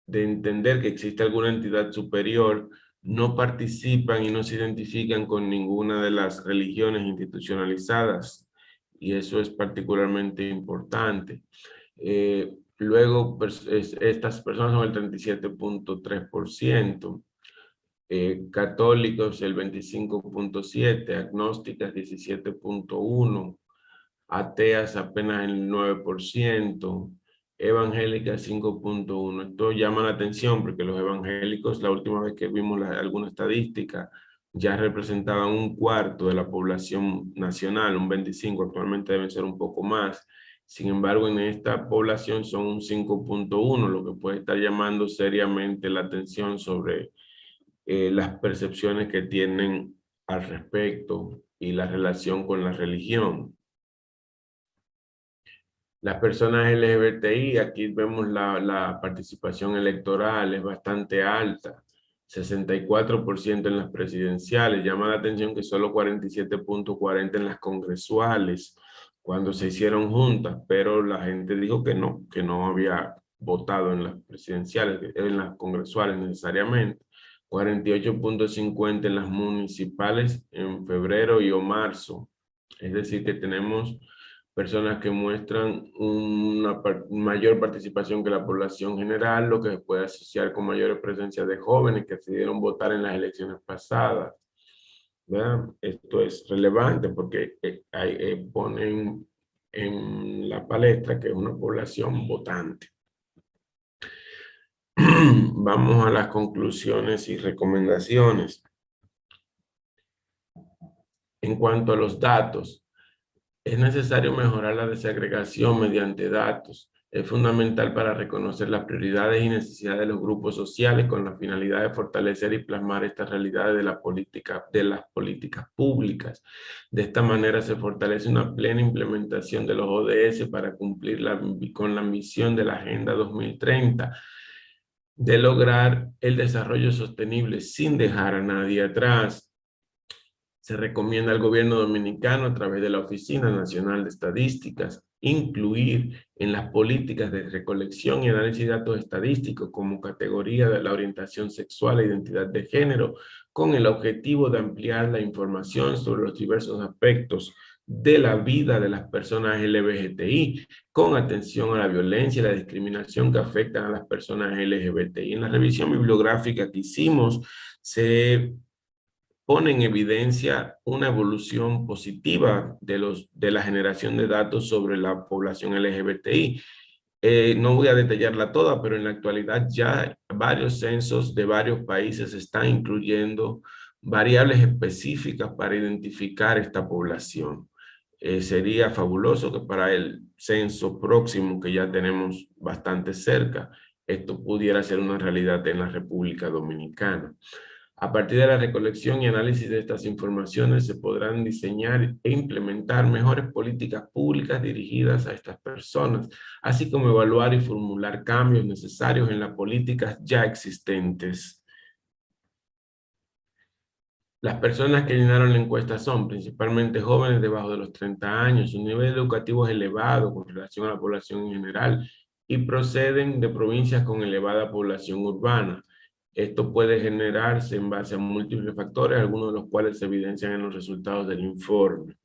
S5: entender que existe alguna entidad superior, no participan y no se identifican con ninguna de las religiones institucionalizadas. Y eso es particularmente importante. Luego, estas personas son el 37.3%, católicos el 25.7%, agnósticas 17.1%, ateas apenas el 9%, evangélicas 5.1%. Esto llama la atención porque los evangélicos, la última vez que vimos alguna estadística, ya representaban 1/4 de la población nacional, un 25%, actualmente deben ser un poco más. Sin embargo, en esta población son un 5.1%, lo que puede estar llamando seriamente la atención sobre las percepciones que tienen al respecto y la relación con la religión. Las personas LGBTI, aquí vemos la participación electoral, es bastante alta. 64% en las presidenciales. Llama la atención que solo 47.40 en las congresuales, cuando se hicieron juntas, pero la gente dijo que no había votado en las presidenciales, en las congresuales necesariamente. 48.50 en las municipales en febrero y o marzo. Es decir, que tenemos personas que muestran una mayor participación que la población general, lo que se puede asociar con mayor presencia de jóvenes que decidieron votar en las elecciones pasadas. ¿Verdad? Esto es relevante porque ponen en la palestra que es una población votante. Vamos a las conclusiones y recomendaciones. En cuanto a los datos, es necesario mejorar la desagregación mediante datos. Es fundamental para reconocer las prioridades y necesidades de los grupos sociales con la finalidad de fortalecer y plasmar estas realidades de las políticas públicas. De esta manera se fortalece una plena implementación de los ODS para cumplir con la misión de la Agenda 2030, de lograr el desarrollo sostenible sin dejar a nadie atrás. Se recomienda al gobierno dominicano a través de la Oficina Nacional de Estadísticas incluir en las políticas de recolección y análisis de datos estadísticos como categoría de la orientación sexual e identidad de género, con el objetivo de ampliar la información sobre los diversos aspectos de la vida de las personas LGBTI, con atención a la violencia y la discriminación que afectan a las personas LGBTI. En la revisión bibliográfica que hicimos, se pone en evidencia una evolución positiva de la generación de datos sobre la población LGBTI. No voy a detallarla toda, pero en la actualidad ya varios censos de varios países están incluyendo variables específicas para identificar esta población. Sería fabuloso que para el censo próximo, que ya tenemos bastante cerca, esto pudiera ser una realidad en la República Dominicana. A partir de la recolección y análisis de estas informaciones se podrán diseñar e implementar mejores políticas públicas dirigidas a estas personas, así como evaluar y formular cambios necesarios en las políticas ya existentes. Las personas que llenaron la encuesta son principalmente jóvenes debajo de los 30 años, su nivel educativo es elevado con relación a la población en general y proceden de provincias con elevada población urbana. Esto puede generarse en base a múltiples factores, algunos de los cuales se evidencian en los resultados del informe.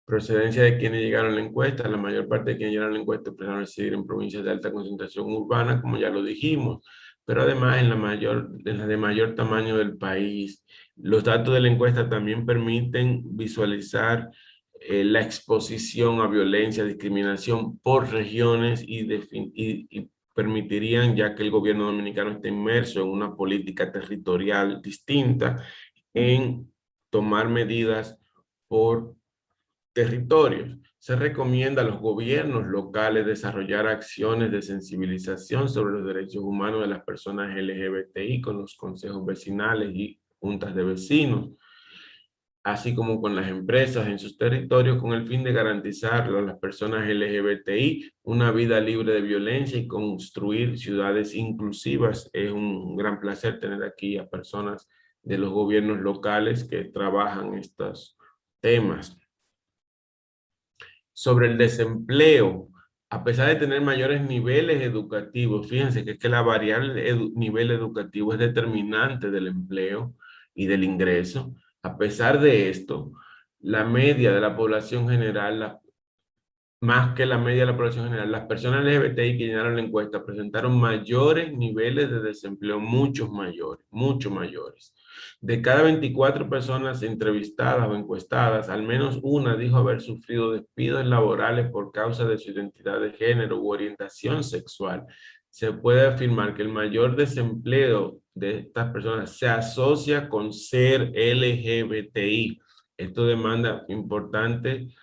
S5: Procedencia de quienes llegaron a la encuesta. La mayor parte de quienes llegaron a la encuesta empezaron a residir en provincias de alta concentración urbana, como ya lo dijimos, pero además en las de mayor tamaño del país. Los datos de la encuesta también permiten visualizar la exposición a violencia, discriminación por regiones y permitirían, ya que el gobierno dominicano está inmerso en una política territorial distinta, en tomar medidas por territorios. Se recomienda a los gobiernos locales desarrollar acciones de sensibilización sobre los derechos humanos de las personas LGBTI con los consejos vecinales y juntas de vecinos, así como con las empresas en sus territorios, con el fin de garantizar a las personas LGBTI una vida libre de violencia y construir ciudades inclusivas. Es un gran placer tener aquí a personas de los gobiernos locales que trabajan estos temas. Sobre el desempleo, a pesar de tener mayores niveles educativos, fíjense que es que la variable nivel educativo es determinante del empleo y del ingreso. A pesar de esto, la media de la población general, más que la media de la población general, las personas LGBTI que llenaron la encuesta presentaron mayores niveles de desempleo, mucho mayores. De cada 24 personas entrevistadas o encuestadas, al menos una dijo haber sufrido despidos laborales por causa de su identidad de género u orientación sexual. Se puede afirmar que el mayor desempleo de estas personas se asocia con ser LGBTI. Esto demanda importantes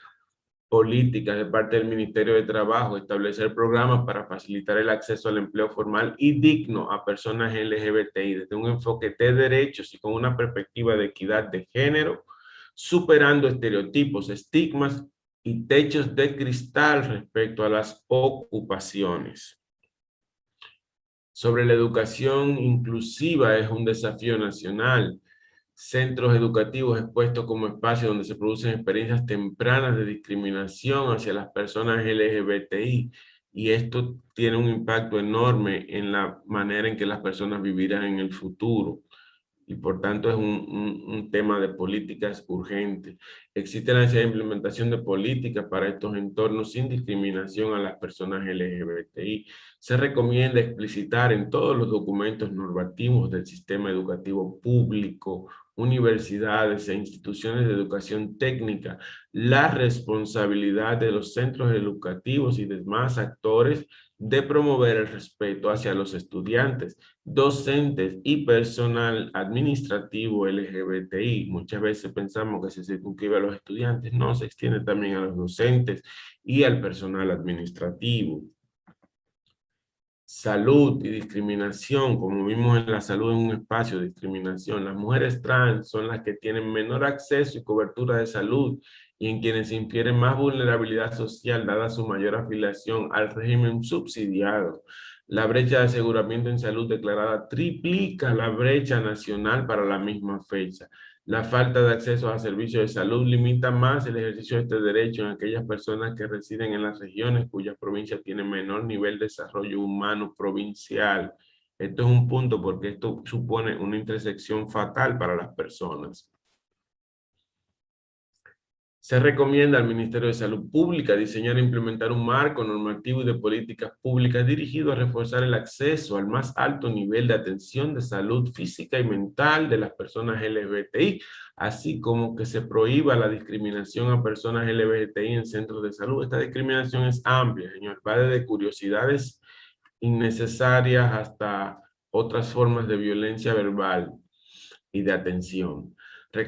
S5: políticas de parte del Ministerio de Trabajo, establecer programas para facilitar el acceso al empleo formal y digno a personas LGBTI desde un enfoque de derechos y con una perspectiva de equidad de género, superando estereotipos, estigmas y techos de cristal respecto a las ocupaciones. Sobre la educación inclusiva es un desafío nacional. Centros educativos expuestos como espacios donde se producen experiencias tempranas de discriminación hacia las personas LGBTI, y esto tiene un impacto enorme en la manera en que las personas vivirán en el futuro. Y por tanto es un tema de políticas urgente. Existe la necesidad de implementación de políticas para estos entornos sin discriminación a las personas LGBTI. Se recomienda explicitar en todos los documentos normativos del sistema educativo público, universidades e instituciones de educación técnica, la responsabilidad de los centros educativos y demás actores de promover el respeto hacia los estudiantes, docentes y personal administrativo LGBTI. Muchas veces pensamos que se circunscribe a los estudiantes, no, se extiende también a los docentes y al personal administrativo. Salud y discriminación, como vimos en la salud en un espacio de discriminación. Las mujeres trans son las que tienen menor acceso y cobertura de salud y en quienes se infiere más vulnerabilidad social dada su mayor afiliación al régimen subsidiado. La brecha de aseguramiento en salud declarada triplica la brecha nacional para la misma fecha. La falta de acceso a servicios de salud limita más el ejercicio de este derecho en aquellas personas que residen en las regiones cuyas provincias tienen menor nivel de desarrollo humano provincial. Esto es un punto porque esto supone una intersección fatal para las personas. Se recomienda al Ministerio de Salud Pública diseñar e implementar un marco normativo y de políticas públicas dirigido a reforzar el acceso al más alto nivel de atención de salud física y mental de las personas LGBTI, así como que se prohíba la discriminación a personas LGBTI en centros de salud. Esta discriminación es amplia, señor, va desde curiosidades innecesarias hasta otras formas de violencia verbal y de atención.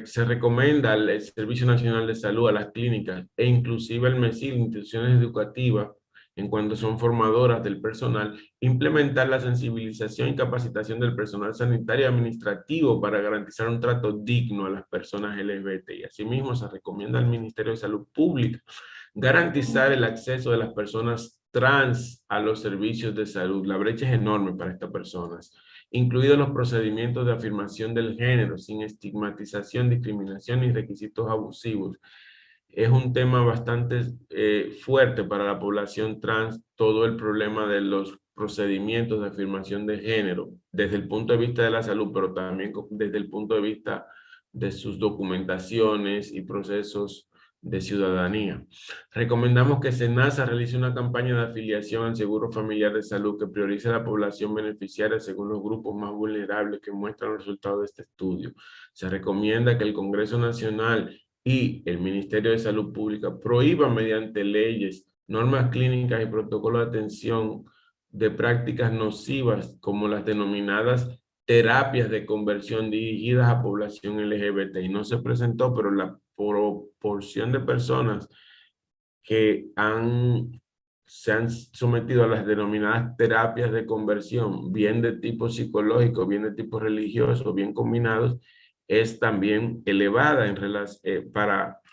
S5: Se recomienda al Servicio Nacional de Salud, a las clínicas e inclusive al MESIL, instituciones educativas, en cuanto son formadoras del personal, implementar la sensibilización y capacitación del personal sanitario y administrativo para garantizar un trato digno a las personas LGBTI. Asimismo, se recomienda al Ministerio de Salud Pública garantizar el acceso de las personas trans a los servicios de salud. La brecha es enorme para estas personas, incluidos los procedimientos de afirmación del género, sin estigmatización, discriminación y requisitos abusivos. Es un tema bastante fuerte para la población trans, todo el problema de los procedimientos de afirmación de género, desde el punto de vista de la salud, pero también desde el punto de vista de sus documentaciones y procesos de ciudadanía. Recomendamos que SENASA realice una campaña de afiliación al Seguro Familiar de Salud que priorice a la población beneficiaria según los grupos más vulnerables que muestran los resultados de este estudio. Se recomienda que el Congreso Nacional y el Ministerio de Salud Pública prohíban mediante leyes, normas clínicas y protocolos de atención de prácticas nocivas como las denominadas terapias de conversión dirigidas a población LGBT. Y no se presentó, pero la proporción de personas que se han sometido a las denominadas terapias de conversión, bien de tipo psicológico, bien de tipo religioso, bien combinados, es también elevada en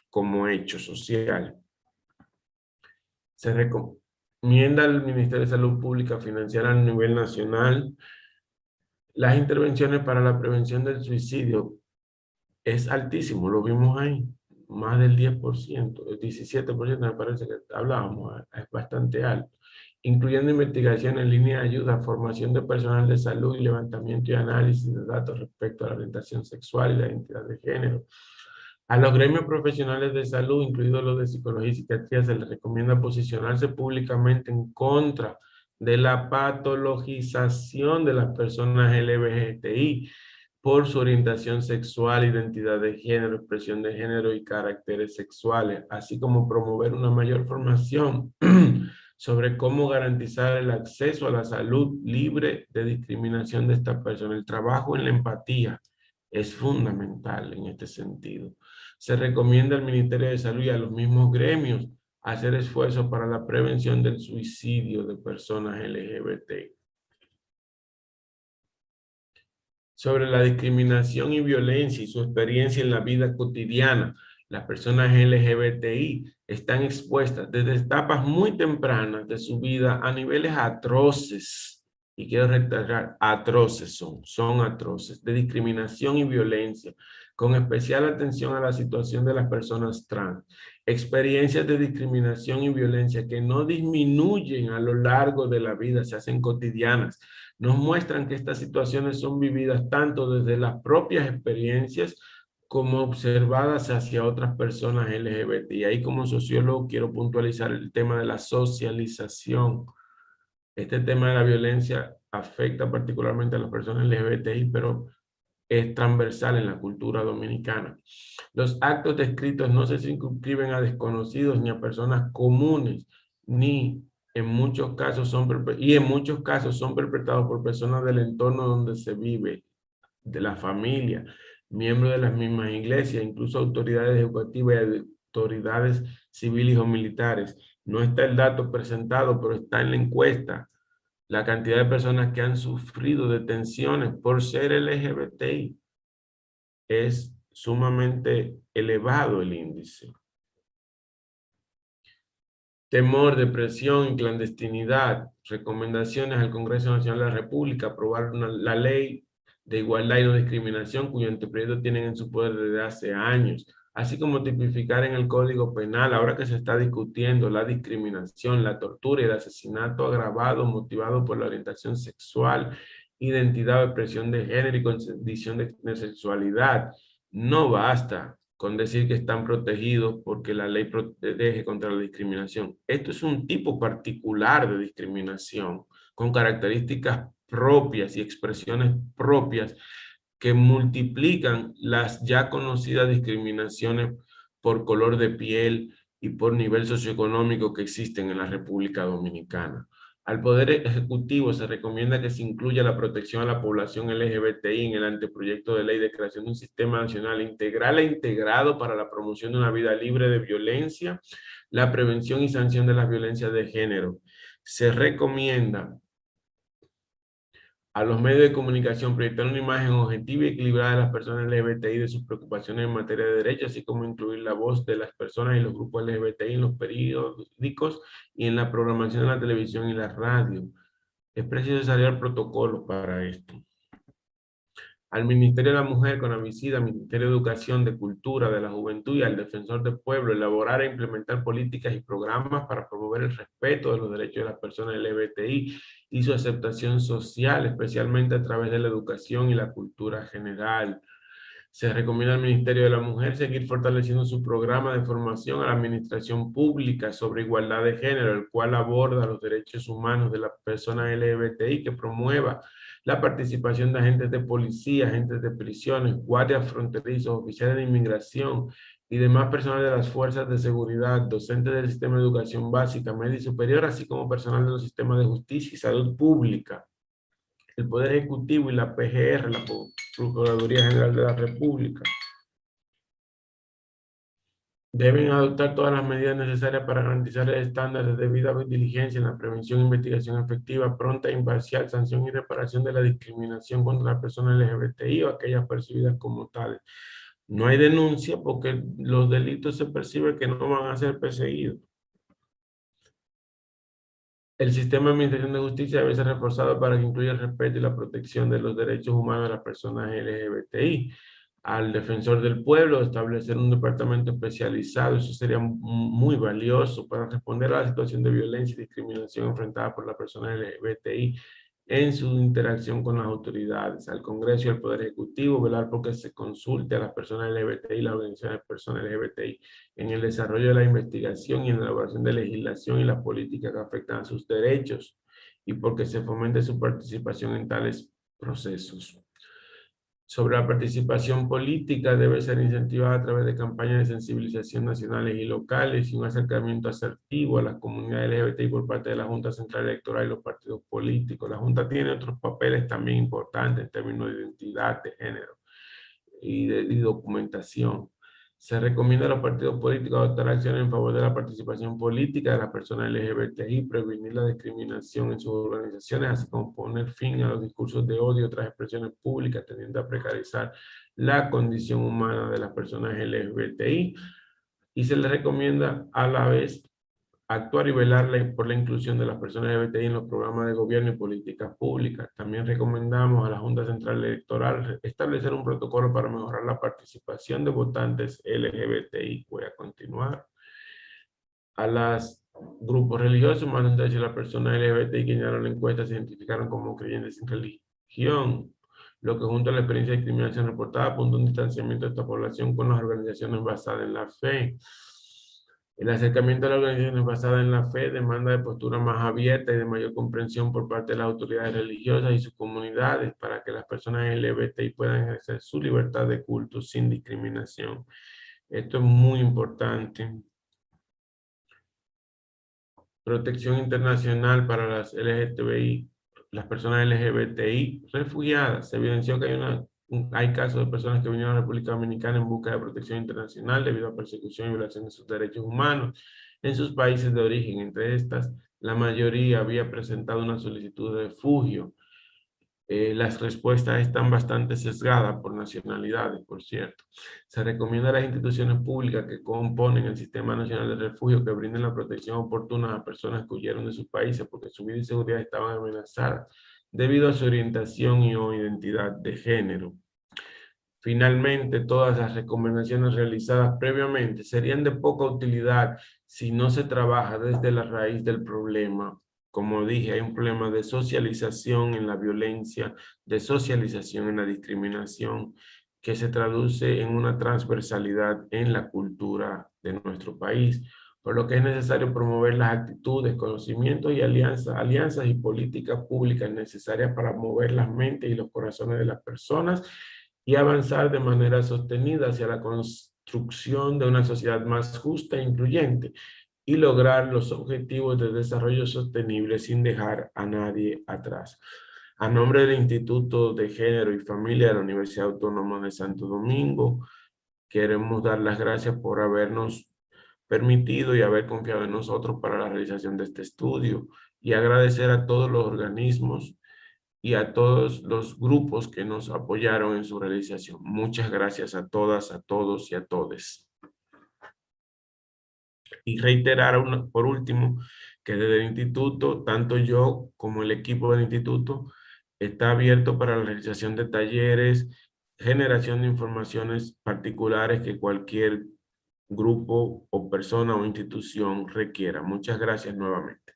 S5: como hecho social. Se recomienda al Ministerio de Salud Pública financiar a nivel nacional las intervenciones para la prevención del suicidio. Es altísimo, lo vimos ahí, más del 10%, el 17% me parece que hablábamos, es bastante alto, incluyendo investigación en línea de ayuda, formación de personal de salud y levantamiento y análisis de datos respecto a la orientación sexual y la identidad de género. A los gremios profesionales de salud, incluidos los de psicología y psiquiatría, se les recomienda posicionarse públicamente en contra de la patologización de las personas LGBTI por su orientación sexual, identidad de género, expresión de género y caracteres sexuales, así como promover una mayor formación sobre cómo garantizar el acceso a la salud libre de discriminación de estas personas. El trabajo en la empatía es fundamental en este sentido. Se recomienda al Ministerio de Salud y a los mismos gremios hacer esfuerzos para la prevención del suicidio de personas LGBT. Sobre la discriminación y violencia y su experiencia en la vida cotidiana, las personas LGBTI están expuestas desde etapas muy tempranas de su vida a niveles atroces y quiero recalcar, atroces son atroces, de discriminación y violencia, con especial atención a la situación de las personas trans. Experiencias de discriminación y violencia que no disminuyen a lo largo de la vida, se hacen cotidianas. Nos muestran que estas situaciones son vividas tanto desde las propias experiencias como observadas hacia otras personas LGBT. Y ahí como sociólogo quiero puntualizar el tema de la socialización. Este tema de la violencia afecta particularmente a las personas LGBTI, pero es transversal en la cultura dominicana. Los actos descritos no se circunscriben a desconocidos ni a personas comunes, ni en muchos casos son perpetrados por personas del entorno donde se vive, de la familia, miembros de las mismas iglesias, incluso autoridades educativas y autoridades civiles o militares. No está el dato presentado, pero está en la encuesta. La cantidad de personas que han sufrido detenciones por ser LGBTI es sumamente elevado el índice. Temor, depresión y clandestinidad. Recomendaciones al Congreso Nacional de la República, aprobar la ley de igualdad y no discriminación, cuyo anteproyecto tienen en su poder desde hace años, así como tipificar en el Código Penal, ahora que se está discutiendo la discriminación, la tortura y el asesinato agravado motivado por la orientación sexual, identidad o expresión de género y condición de sexualidad. No basta con decir que están protegidos porque la ley protege contra la discriminación. Esto es un tipo particular de discriminación, con características propias y expresiones propias que multiplican las ya conocidas discriminaciones por color de piel y por nivel socioeconómico que existen en la República Dominicana. Al Poder Ejecutivo se recomienda que se incluya la protección a la población LGBTI en el anteproyecto de ley de creación de un sistema nacional integral e integrado para la promoción de una vida libre de violencia, la prevención y sanción de las violencias de género. Se recomienda a los medios de comunicación proyectar una imagen objetiva y equilibrada de las personas LGBTI y de sus preocupaciones en materia de derechos, así como incluir la voz de las personas y los grupos LGBTI en los periódicos y en la programación de la televisión y la radio. Es preciso desarrollar protocolos para esto. Al Ministerio de la Mujer, CONAVICID, al Ministerio de Educación, de Cultura, de la Juventud y al Defensor del Pueblo, elaborar e implementar políticas y programas para promover el respeto de los derechos de las personas LGBTI y su aceptación social, especialmente a través de la educación y la cultura general. Se recomienda al Ministerio de la Mujer seguir fortaleciendo su programa de formación a la administración pública sobre igualdad de género, el cual aborda los derechos humanos de las personas LGBTI, que promueva la participación de agentes de policía, agentes de prisiones, guardias fronterizos, oficiales de inmigración y demás personal de las fuerzas de seguridad, docentes del sistema de educación básica, media y superior, así como personal de los sistemas de justicia y salud pública. El Poder Ejecutivo y la PGR, la Procuraduría General de la República, deben adoptar todas las medidas necesarias para garantizar el estándar de debida diligencia en la prevención e investigación efectiva, pronta e imparcial, sanción y reparación de la discriminación contra las personas LGBTI o aquellas percibidas como tales. No hay denuncia porque los delitos se percibe que no van a ser perseguidos. El sistema de administración de justicia debe ser reforzado para que incluya el respeto y la protección de los derechos humanos de las personas LGBTI. Al Defensor del Pueblo, establecer un departamento especializado, eso sería muy valioso para responder a la situación de violencia y discriminación enfrentada por las personas LGBTI en su interacción con las autoridades. Al Congreso y al Poder Ejecutivo, velar porque se consulte a las personas LGBTI y las organizaciones de personas LGBTI en el desarrollo de la investigación y en la elaboración de legislación y las políticas que afectan a sus derechos y porque se fomente su participación en tales procesos. Sobre la participación política, debe ser incentivada a través de campañas de sensibilización nacionales y locales y un acercamiento asertivo a las comunidades LGBTI por parte de la Junta Central Electoral y los partidos políticos. La Junta tiene otros papeles también importantes en términos de identidad, de género y de documentación. Se recomienda a los partidos políticos adoptar acciones en favor de la participación política de las personas LGBTI, prevenir la discriminación en sus organizaciones, así como poner fin a los discursos de odio y otras expresiones públicas, tendiendo a precarizar la condición humana de las personas LGBTI. Y se les recomienda a la vez actuar y velar por la inclusión de las personas LGBTI en los programas de gobierno y políticas públicas. También recomendamos a la Junta Central Electoral establecer un protocolo para mejorar la participación de votantes LGBTI. Voy a continuar. A los grupos religiosos, más de un tercio de las personas LGBTI que llenaron la encuesta se identificaron como creyentes sin religión, lo que junto a la experiencia de discriminación reportada apunta a un distanciamiento de esta población con las organizaciones basadas en la fe. El acercamiento a las organizaciones basadas en la fe demanda de postura más abierta y de mayor comprensión por parte de las autoridades religiosas y sus comunidades para que las personas LGBTI puedan ejercer su libertad de culto sin discriminación. Esto es muy importante. Protección internacional para las LGBTI, las personas LGBTI refugiadas. Se evidenció que hay casos de personas que vinieron a la República Dominicana en busca de protección internacional debido a persecución y violación de sus derechos humanos en sus países de origen. Entre estas, la mayoría había presentado una solicitud de refugio. Las respuestas están bastante sesgadas por nacionalidades, por cierto. Se recomienda a las instituciones públicas que componen el Sistema Nacional de Refugio que brinden la protección oportuna a personas que huyeron de sus países porque su vida y seguridad estaban amenazadas debido a su orientación y o identidad de género. Finalmente, todas las recomendaciones realizadas previamente serían de poca utilidad si no se trabaja desde la raíz del problema. Como dije, hay un problema de socialización en la violencia, de socialización en la discriminación, que se traduce en una transversalidad en la cultura de nuestro país, por lo que es necesario promover las actitudes, conocimientos y alianzas y políticas públicas necesarias para mover las mentes y los corazones de las personas y avanzar de manera sostenida hacia la construcción de una sociedad más justa e incluyente y lograr los objetivos de desarrollo sostenible sin dejar a nadie atrás. A nombre del Instituto de Género y Familia de la Universidad Autónoma de Santo Domingo, queremos dar las gracias por habernos permitido y haber confiado en nosotros para la realización de este estudio y agradecer a todos los organismos y a todos los grupos que nos apoyaron en su realización. Muchas gracias a todas, a todos y a todes. Y reiterar por último que desde el instituto, tanto yo como el equipo del instituto está abierto para la realización de talleres, generación de informaciones particulares que cualquier grupo o persona o institución requiera. Muchas gracias nuevamente.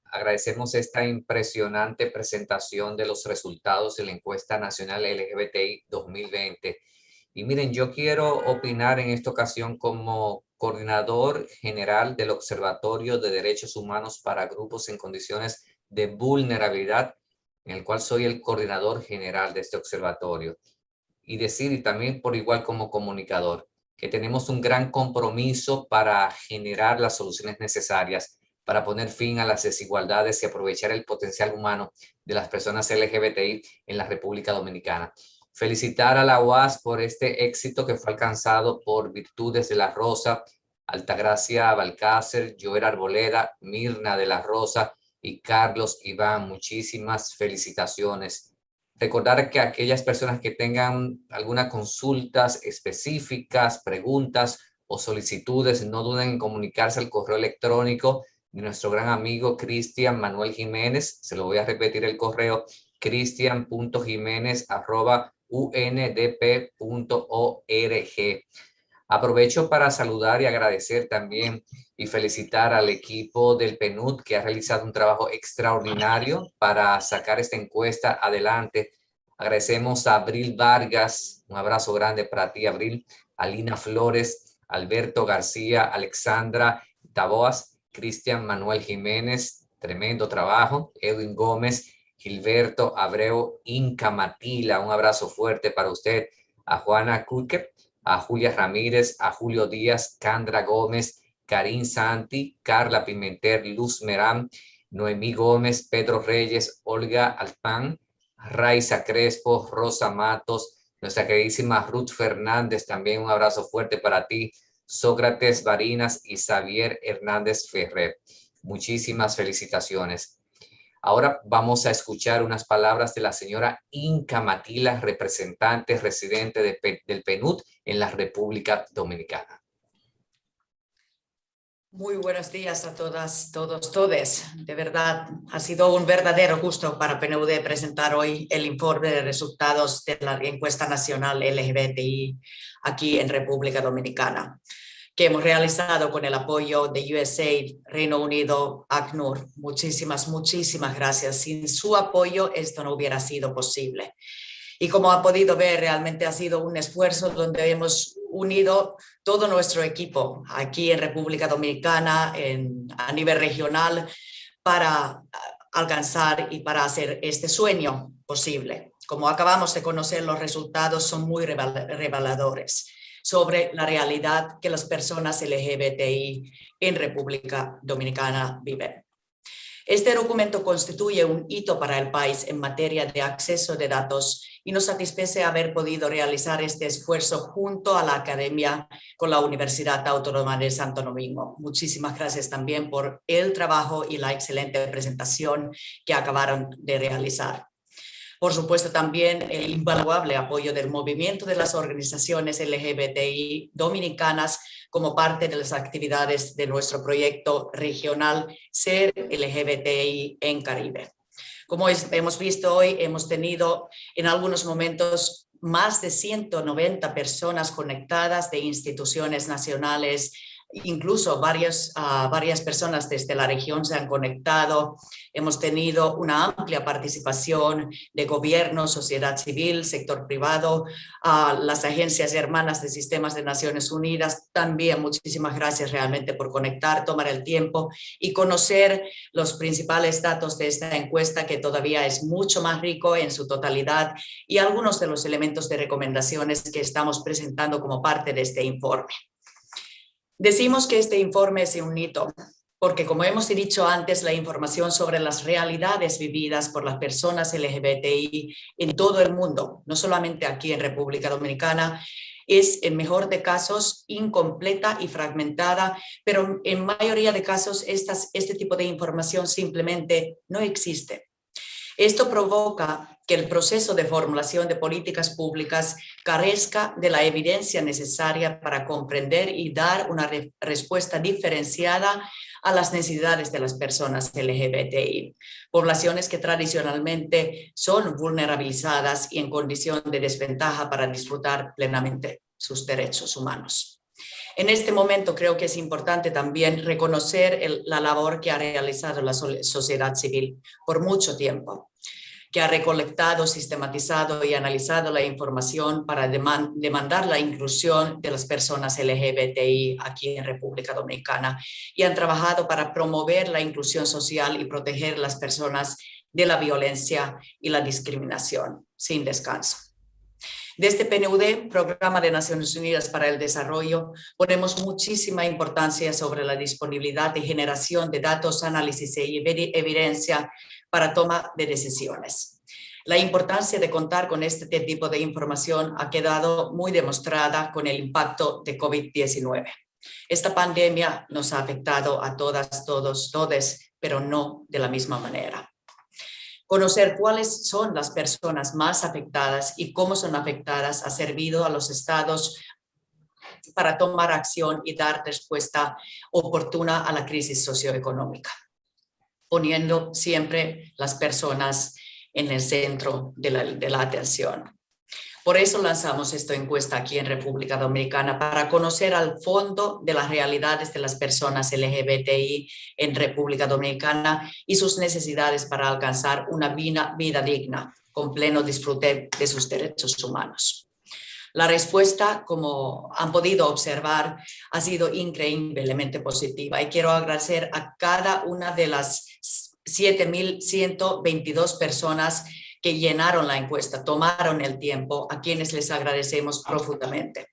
S1: Agradecemos esta impresionante presentación de los resultados de la encuesta nacional LGBTI 2020. Y miren, yo quiero opinar en esta ocasión como coordinador general del Observatorio de Derechos Humanos para Grupos en Condiciones de Vulnerabilidad, en el cual soy el coordinador general de este observatorio. Y decir, y también por igual como comunicador, que tenemos un gran compromiso para generar las soluciones necesarias para poner fin a las desigualdades y aprovechar el potencial humano de las personas LGBTI en la República Dominicana. Felicitar a la UAS por este éxito que fue alcanzado por Virtudes de la Rosa, Altagracia Balcácer, Joel Arboleda, Mirna de la Rosa y Carlos Iván. Muchísimas felicitaciones. Recordar que aquellas personas que tengan algunas consultas específicas, preguntas o solicitudes, no duden en comunicarse al correo electrónico de nuestro gran amigo Cristian Manuel Jiménez. Se lo voy a repetir el correo: cristian.jimenez@undp.org. Aprovecho para saludar y agradecer también y felicitar al equipo del PNUD que ha realizado un trabajo extraordinario para sacar esta encuesta adelante. Agradecemos a Abril Vargas, un abrazo grande para ti, Abril, a Lina Flores, Alberto García, Alexandra Taboas, Cristian Manuel Jiménez, tremendo trabajo, Edwin Gómez, Gilberto Abreu, Inca Matila, un abrazo fuerte para usted, a Juana Kuke, a Julia Ramírez, a Julio Díaz, Candra Gómez, Karin Santi, Carla Pimentel, Luz Merán, Noemí Gómez, Pedro Reyes, Olga Alpán, Raiza Crespo, Rosa Matos, nuestra queridísima Ruth Fernández, también un abrazo fuerte para ti, Sócrates Barinas y Xavier Hernández Ferrer. Muchísimas felicitaciones. Ahora vamos a escuchar unas palabras de la señora Inca Matila, representante residente del PNUD en la República Dominicana.
S7: Muy buenos días a todas, todos, todes. De verdad, ha sido un verdadero gusto para PNUD presentar hoy el informe de resultados de la encuesta nacional LGBTI aquí en República Dominicana, que hemos realizado con el apoyo de USAID, Reino Unido, ACNUR. Muchísimas gracias. Sin su apoyo esto no hubiera sido posible. Y como han podido ver, realmente ha sido un esfuerzo donde hemos unido todo nuestro equipo aquí en República Dominicana, a nivel regional, para alcanzar y para hacer este sueño posible. Como acabamos de conocer, los resultados son muy reveladores sobre la realidad que las personas LGBTI en República Dominicana viven. Este documento constituye un hito para el país en materia de acceso de datos y nos satisface haber podido realizar este esfuerzo junto a la Academia con la Universidad Autónoma de Santo Domingo. Muchísimas gracias también por el trabajo y la excelente presentación que acabaron de realizar. Por supuesto, también el invaluable apoyo del movimiento de las organizaciones LGBTI dominicanas como parte de las actividades de nuestro proyecto regional Ser LGBTI en Caribe. Como hemos visto hoy, hemos tenido en algunos momentos más de 190 personas conectadas de instituciones nacionales. Incluso varias personas desde la región se han conectado. Hemos tenido una amplia participación de gobierno, sociedad civil, sector privado, las agencias hermanas de sistemas de Naciones Unidas. También muchísimas gracias realmente por conectar, tomar el tiempo y conocer los principales datos de esta encuesta, que todavía es mucho más rico en su totalidad, y algunos de los elementos de recomendaciones que estamos presentando como parte de este informe. Decimos que este informe es un hito porque, como hemos dicho antes, la información sobre las realidades vividas por las personas LGBTI en todo el mundo, no solamente aquí en República Dominicana, es en mejor de casos incompleta y fragmentada, pero en mayoría de casos este tipo de información simplemente no existe. Esto provoca que el proceso de formulación de políticas públicas carezca de la evidencia necesaria para comprender y dar una respuesta diferenciada a las necesidades de las personas LGBTI, poblaciones que tradicionalmente son vulnerabilizadas y en condición de desventaja para disfrutar plenamente sus derechos humanos. En este momento creo que es importante también reconocer la labor que ha realizado la sociedad civil por mucho tiempo, que ha recolectado, sistematizado y analizado la información para demandar la inclusión de las personas LGBTI aquí en República Dominicana, y han trabajado para promover la inclusión social y proteger a las personas de la violencia y la discriminación sin descanso. Desde PNUD, Programa de Naciones Unidas para el Desarrollo, ponemos muchísima importancia sobre la disponibilidad y generación de datos, análisis y evidencia para toma de decisiones. La importancia de contar con este tipo de información ha quedado muy demostrada con el impacto de COVID-19. Esta pandemia nos ha afectado a todas, todos, todes, pero no de la misma manera. Conocer cuáles son las personas más afectadas y cómo son afectadas ha servido a los estados para tomar acción y dar respuesta oportuna a la crisis socioeconómica, poniendo siempre las personas en el centro de la atención. Por eso lanzamos esta encuesta aquí en República Dominicana, para conocer al fondo de las realidades de las personas LGBTI en República Dominicana y sus necesidades para alcanzar una vida digna, con pleno disfrute de sus derechos humanos. La respuesta, como han podido observar, ha sido increíblemente positiva, y quiero agradecer a cada una de las 7.122 personas que llenaron la encuesta, tomaron el tiempo, a quienes les agradecemos profundamente.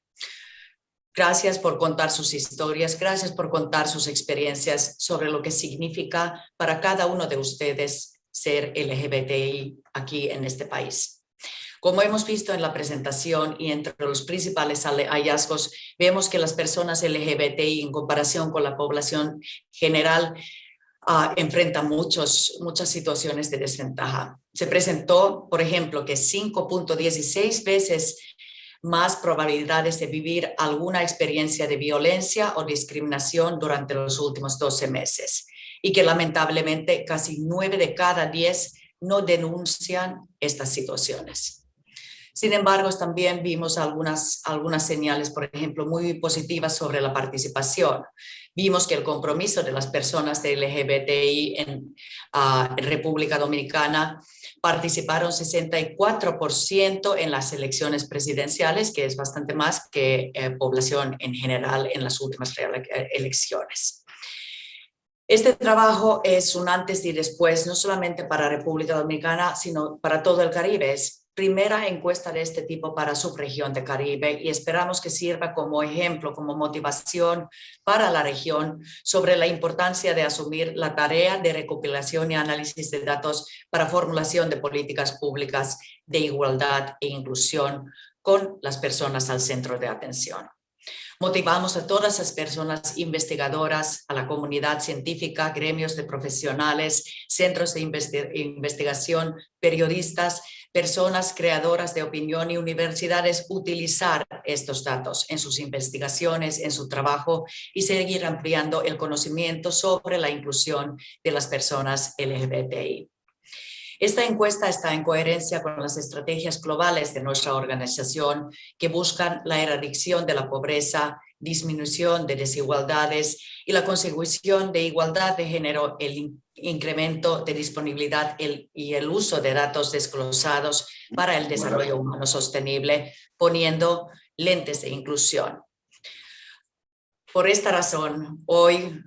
S7: Gracias por contar sus historias, gracias por contar sus experiencias sobre lo que significa para cada uno de ustedes ser LGBTI aquí en este país. Como hemos visto en la presentación, y entre los principales hallazgos, vemos que las personas LGBTI, en comparación con la población general, enfrenta muchas situaciones de desventaja. Se presentó, por ejemplo, que 5.16 veces más probabilidades de vivir alguna experiencia de violencia o discriminación durante los últimos 12 meses y que lamentablemente casi 9 de cada 10 no denuncian estas situaciones. Sin embargo, también vimos algunas señales, por ejemplo, muy positivas sobre la participación. Vimos que el compromiso de las personas de LGBTI en República Dominicana participaron 64% en las elecciones presidenciales, que es bastante más que población en general en las últimas elecciones. Este trabajo es un antes y después, no solamente para República Dominicana, sino para todo el Caribe. Es primera encuesta de este tipo para su región de Caribe y esperamos que sirva como ejemplo, como motivación para la región sobre la importancia de asumir la tarea de recopilación y análisis de datos para formulación de políticas públicas de igualdad e inclusión con las personas al centro de atención. Motivamos a todas las personas investigadoras, a la comunidad científica, gremios de profesionales, centros de investigación, periodistas, personas creadoras de opinión y universidades utilizar estos datos en sus investigaciones, en su trabajo y seguir ampliando el conocimiento sobre la inclusión de las personas LGBTI. Esta encuesta está en coherencia con las estrategias globales de nuestra organización que buscan la erradicación de la pobreza, disminución de desigualdades y la consecución de igualdad de género, el incremento de disponibilidad y el uso de datos desglosados para el desarrollo humano sostenible, poniendo lentes de inclusión. Por esta razón, hoy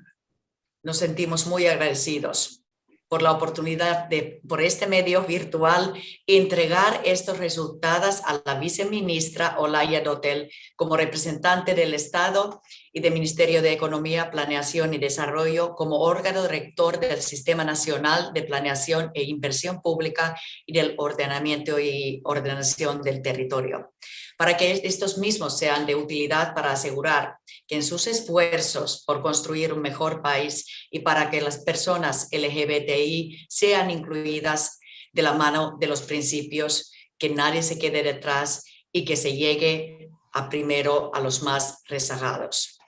S7: nos sentimos muy agradecidos por la oportunidad de, por este medio virtual, entregar estos resultados a la viceministra Olaya Dotel como representante del Estado y del Ministerio de Economía, Planeación y Desarrollo como órgano rector del Sistema Nacional de Planeación e Inversión Pública y del Ordenamiento y Ordenación del Territorio, para que estos mismos sean de utilidad para asegurar que en sus esfuerzos por construir un mejor país y para que las personas LGBTI sean incluidas de la mano de los principios, que nadie se quede detrás y que se llegue primero a los más rezagados.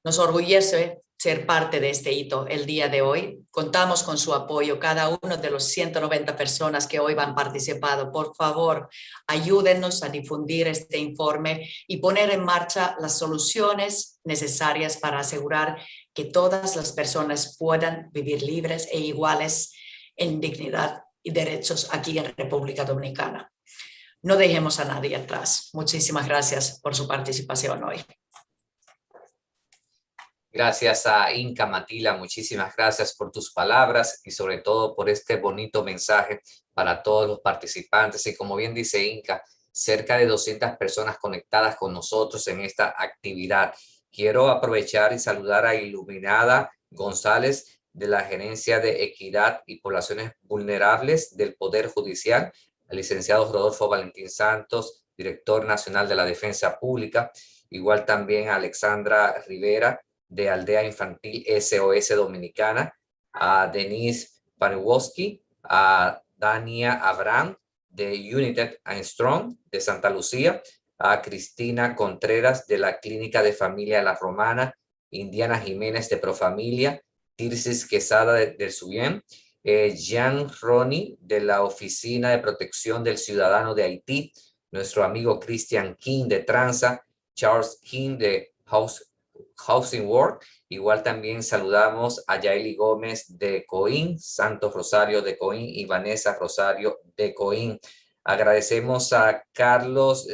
S7: Nos orgullece ser parte de este hito el día de hoy. Contamos con su apoyo, cada uno de los 190 personas que hoy han participado. Por favor, ayúdennos a difundir este informe y poner en marcha las soluciones necesarias para asegurar que todas las personas puedan vivir libres e iguales en dignidad y derechos aquí en República Dominicana. No dejemos a nadie atrás. Muchísimas gracias por su participación hoy.
S1: Gracias a Inca Matila, muchísimas gracias por tus palabras y sobre todo por este bonito mensaje para todos los participantes. Y como bien dice Inca, cerca de 200 personas conectadas con nosotros en esta actividad. Quiero aprovechar y saludar a Iluminada González de la Gerencia de Equidad y Poblaciones Vulnerables del Poder Judicial, al licenciado Rodolfo Valentín Santos, director nacional de la Defensa Pública, igual también a Alexandra Rivera, de Aldea Infantil SOS Dominicana, a Denise Paniwoski, a Dania Abraham de United and Strong de Santa Lucía, a Cristina Contreras de la Clínica de Familia La Romana, Indiana Jiménez de Profamilia, Tirsis Quesada del Subien, Jean Ronnie de la Oficina de Protección del Ciudadano de Haití, nuestro amigo Christian King de Transa, Charles King de Housing World. Igual también saludamos a Yaeli Gómez de Coín, Santos Rosario de Coín y Vanessa Rosario de Coín. Agradecemos a Carlos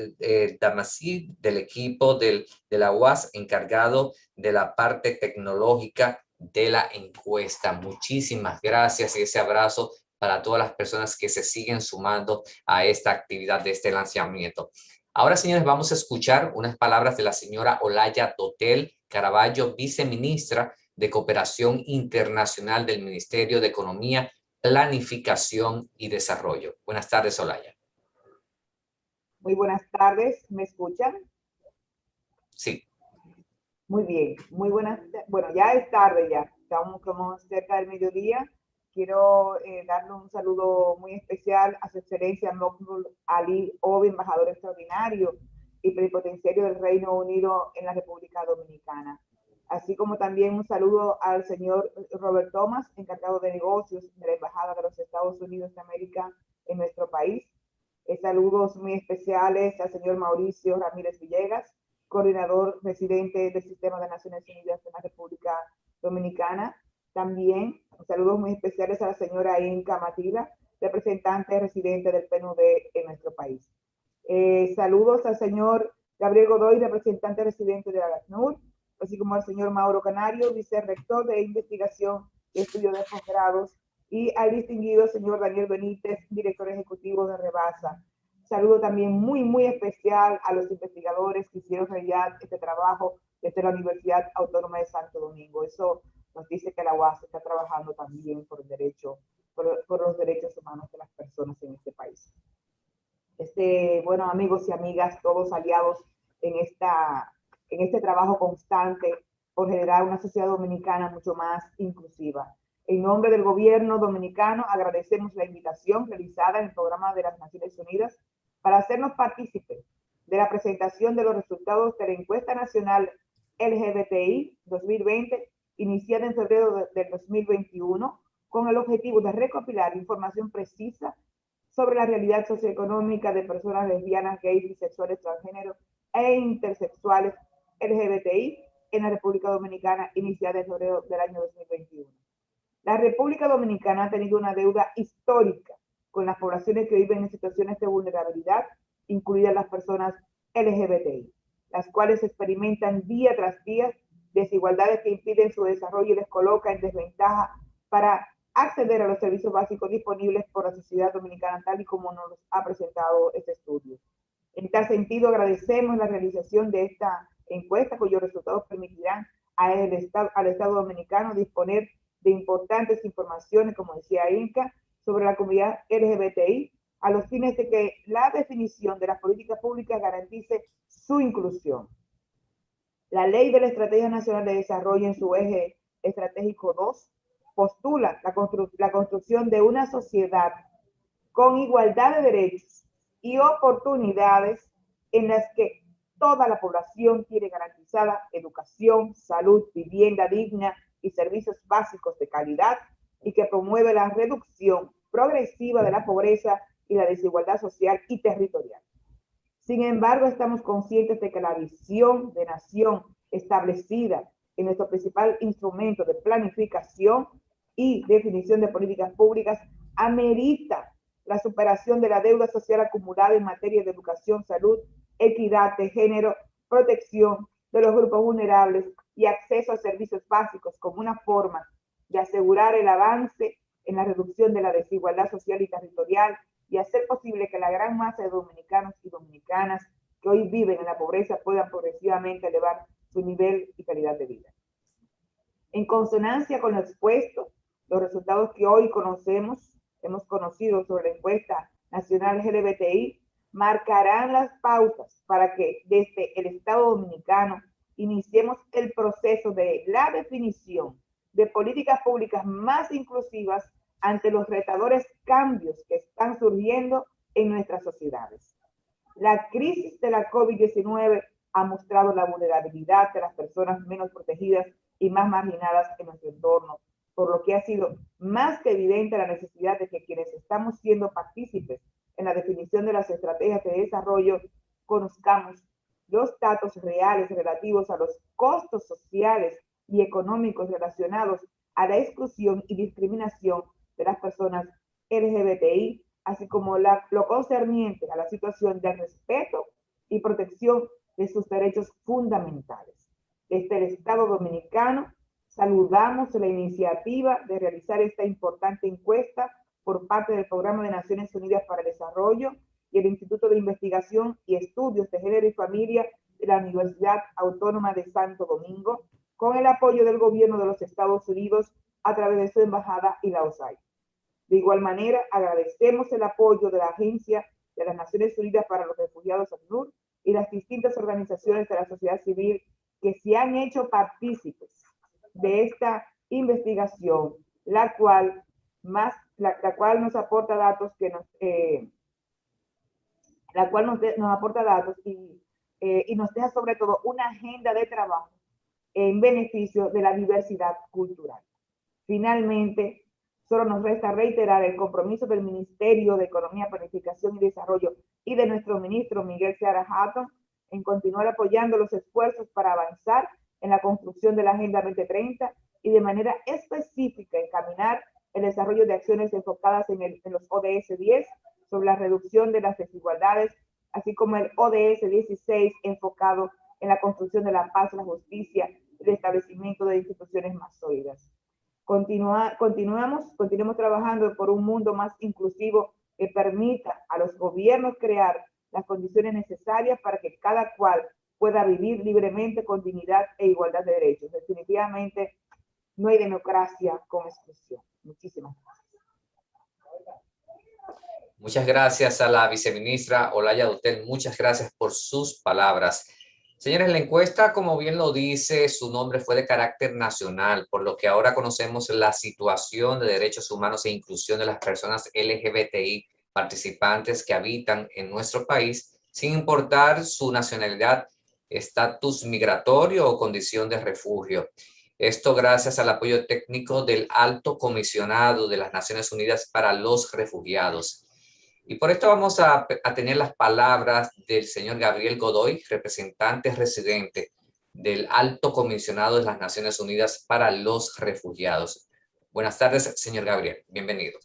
S1: Damasí del equipo de la UAS encargado de la parte tecnológica de la encuesta. Muchísimas gracias y ese abrazo para todas las personas que se siguen sumando a esta actividad de este lanzamiento. Ahora, señores, vamos a escuchar unas palabras de la señora Olaya Dotel Caraballo, viceministra de Cooperación Internacional del Ministerio de Economía, Planificación y Desarrollo. Buenas tardes, Olaya.
S8: Muy buenas tardes, ¿me escuchan?
S1: Sí.
S8: Muy bien, muy buenas. Bueno, ya es tarde ya. estamos como cerca del mediodía. Quiero darle un saludo muy especial a su excelencia Mokbul Ali Obi, embajador extraordinario y plenipotenciario del Reino Unido en la República Dominicana. Así como también un saludo al señor Robert Thomas, encargado de negocios de la Embajada de los Estados Unidos de América en nuestro país. Saludos muy especiales al señor Mauricio Ramírez Villegas, coordinador residente del Sistema de Naciones Unidas en la República Dominicana. También saludos muy especiales a la señora Inca Matila, representante residente del PNUD en nuestro país. Saludos al señor Gabriel Godoy, representante residente de la ACNUR, así como al señor Mauro Canario, vicerrector de investigación y estudio de posgrados, y al distinguido señor Daniel Benítez, director ejecutivo de Rebasa. Saludo también muy especial a los investigadores que hicieron realidad este trabajo desde la Universidad Autónoma de Santo Domingo. Eso nos dice que la UAS está trabajando también por los derechos humanos de las personas en este país. Bueno, amigos y amigas, todos aliados en este trabajo constante por generar una sociedad dominicana mucho más inclusiva. En nombre del gobierno dominicano, agradecemos la invitación realizada en el programa de las Naciones Unidas para hacernos partícipes de la presentación de los resultados de la encuesta nacional LGBTI 2020, iniciada en febrero del 2021, con el objetivo de recopilar información precisa sobre la realidad socioeconómica de personas lesbianas, gays, bisexuales, transgénero e intersexuales LGBTI en la República Dominicana, iniciada en febrero del año 2021. La República Dominicana ha tenido una deuda histórica con las poblaciones que viven en situaciones de vulnerabilidad, incluidas las personas LGBTI, las cuales experimentan día tras día desigualdades que impiden su desarrollo y les coloca en desventaja para acceder a los servicios básicos disponibles por la sociedad dominicana, tal y como nos ha presentado este estudio. En tal sentido, agradecemos la realización de esta encuesta, cuyos resultados permitirán al Estado dominicano disponer de importantes informaciones, como decía Inca, sobre la comunidad LGBTI, a los fines de que la definición de las políticas públicas garantice su inclusión. La Ley de la Estrategia Nacional de Desarrollo, en su eje estratégico 2, postula la construcción de una sociedad con igualdad de derechos y oportunidades en las que toda la población tiene garantizada educación, salud, vivienda digna y servicios básicos de calidad, y que promueve la reducción progresiva de la pobreza y la desigualdad social y territorial. Sin embargo, estamos conscientes de que la visión de nación establecida en nuestro principal instrumento de planificación y definición de políticas públicas amerita la superación de la deuda social acumulada en materia de educación, salud, equidad de género, protección de los grupos vulnerables y acceso a servicios básicos como una forma de asegurar el avance en la reducción de la desigualdad social y territorial y hacer posible que la gran masa de dominicanos y dominicanas que hoy viven en la pobreza puedan progresivamente elevar su nivel y calidad de vida. En consonancia con lo expuesto, los resultados que hoy hemos conocido sobre la encuesta nacional LGBTI, marcarán las pautas para que desde el Estado Dominicano iniciemos el proceso de la definición de políticas públicas más inclusivas ante los retadores cambios que están surgiendo en nuestras sociedades. La crisis de la COVID-19 ha mostrado la vulnerabilidad de las personas menos protegidas y más marginadas en nuestro entorno, por lo que ha sido más que evidente la necesidad de que quienes estamos siendo partícipes en la definición de las estrategias de desarrollo conozcamos los datos reales relativos a los costos sociales y económicos relacionados a la exclusión y discriminación de las personas LGBTI, así como lo concerniente a la situación de respeto y protección de sus derechos fundamentales. Desde el Estado Dominicano saludamos la iniciativa de realizar esta importante encuesta por parte del Programa de Naciones Unidas para el Desarrollo y el Instituto de Investigación y Estudios de Género y Familia de la Universidad Autónoma de Santo Domingo, con el apoyo del gobierno de los Estados Unidos a través de su embajada y la USAID. De igual manera, agradecemos el apoyo de la Agencia de las Naciones Unidas para los Refugiados, ACNUR, y las distintas organizaciones de la sociedad civil que se han hecho partícipes de esta investigación, la cual nos aporta datos nos aporta datos y nos deja sobre todo una agenda de trabajo en beneficio de la diversidad cultural. Finalmente, solo nos resta reiterar el compromiso del Ministerio de Economía, Planificación y Desarrollo y de nuestro ministro Miguel Seara Hatton en continuar apoyando los esfuerzos para avanzar en la construcción de la Agenda 2030 y de manera específica encaminar el desarrollo de acciones enfocadas en los ODS 10 sobre la reducción de las desigualdades, así como el ODS 16 enfocado en la construcción de la paz, la justicia y el establecimiento de instituciones más sólidas. Continuemos trabajando por un mundo más inclusivo que permita a los gobiernos crear las condiciones necesarias para que cada cual pueda vivir libremente con dignidad e igualdad de derechos. Definitivamente no hay democracia con exclusión. Muchísimas gracias.
S1: Muchas gracias a la viceministra Olaya Dotel. Muchas gracias por sus palabras. Señores, la encuesta, como bien lo dice, su nombre fue de carácter nacional, por lo que ahora conocemos la situación de derechos humanos e inclusión de las personas LGBTI participantes que habitan en nuestro país, sin importar su nacionalidad, estatus migratorio o condición de refugio. Esto gracias al apoyo técnico del Alto Comisionado de las Naciones Unidas para los Refugiados. Y por esto vamos a tener las palabras del señor Gabriel Godoy, representante residente del Alto Comisionado de las Naciones Unidas para los Refugiados. Buenas tardes, señor Gabriel. Bienvenido.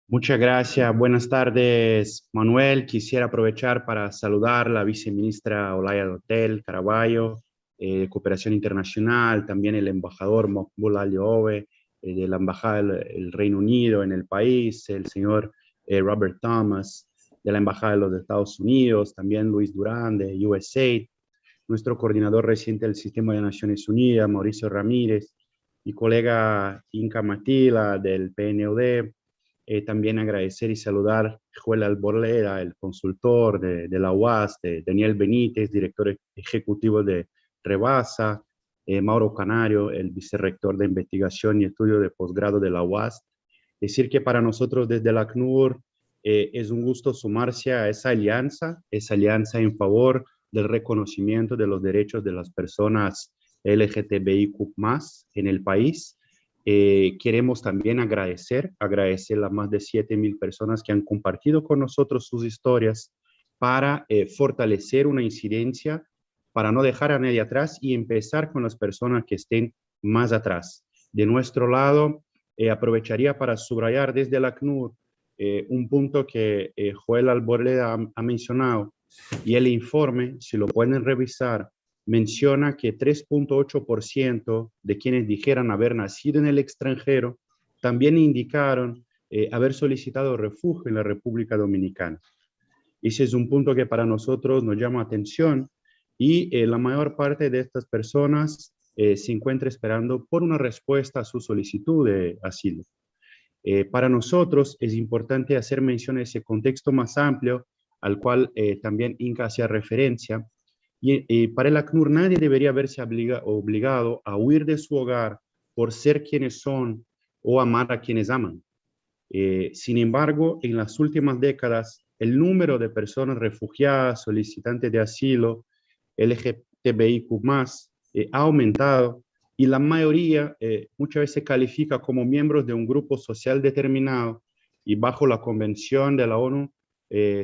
S9: Muchas gracias. Buenas tardes, Manuel. Quisiera aprovechar para saludar a la viceministra Olaya Dotel Caraballo, de Cooperación Internacional, también el embajador Mokbul Ali Obe, de la Embajada del Reino Unido en el país, el señor Robert Thomas, de la Embajada de los Estados Unidos, también Luis Durán, de USAID, nuestro coordinador reciente del Sistema de Naciones Unidas, Mauricio Ramírez, y colega Inca Matila, del PNUD. También agradecer y saludar a Joel Alborlera, el consultor de la UAS, de Daniel Benítez, director ejecutivo de Rebasa, Mauro Canario, el vicerrector de investigación y estudio de posgrado de la UAS. Decir que para nosotros desde la ACNUR es un gusto sumarse a esa alianza en favor del reconocimiento de los derechos de las personas LGTBIQ+ en el país. Queremos también agradecer a las más de 7,000 personas que han compartido con nosotros sus historias para fortalecer una incidencia, para no dejar a nadie atrás y empezar con las personas que estén más atrás. De nuestro lado, aprovecharía para subrayar desde la ACNUR un punto que Joel Alborleda ha mencionado, y el informe, si lo pueden revisar, menciona que 3.8% de quienes dijeran haber nacido en el extranjero también indicaron haber solicitado refugio en la República Dominicana. Ese es un punto que para nosotros nos llama atención y la mayor parte de estas personas se encuentra esperando por una respuesta a su solicitud de asilo. Para nosotros es importante hacer mención a ese contexto más amplio al cual también Inca hacía referencia. Y para el ACNUR nadie debería verse obligado a huir de su hogar por ser quienes son o amar a quienes aman. Sin embargo, en las últimas décadas, el número de personas refugiadas, solicitantes de asilo, LGTBIQ+, ha aumentado y la mayoría muchas veces se califica como miembros de un grupo social determinado y bajo la Convención de la ONU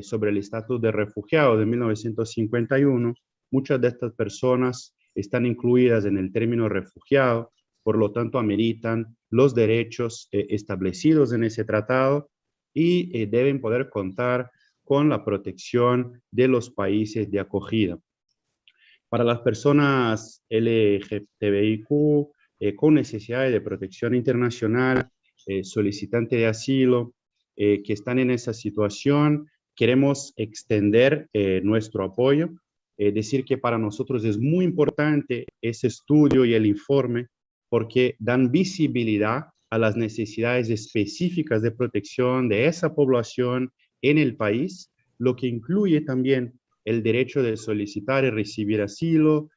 S9: sobre el estatus de refugiado de 1951, muchas de estas personas están incluidas en el término refugiado, por lo tanto ameritan los derechos establecidos en ese tratado y deben poder contar con la protección de los países de acogida. Para las personas LGTBIQ con necesidades de protección internacional, solicitantes de asilo, que están en esa situación, queremos extender nuestro apoyo. Decir que para nosotros es muy importante ese estudio y el informe porque dan visibilidad a las necesidades específicas de protección de esa población en el país, lo que incluye también el derecho de solicitar y recibir asilo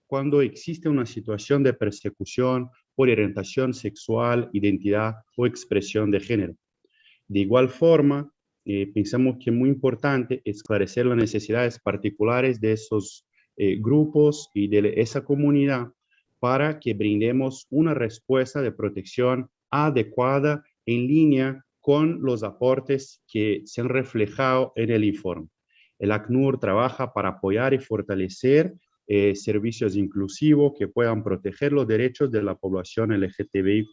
S9: cuando existe una situación de persecución por orientación sexual, identidad o expresión de género. De igual forma, pensamos que es muy importante esclarecer las necesidades particulares de esos grupos y de esa comunidad para que brindemos una respuesta de protección adecuada en línea con los aportes que se han reflejado en el informe. El ACNUR trabaja para apoyar y fortalecer servicios inclusivos que puedan proteger los derechos de la población LGTBIQ+,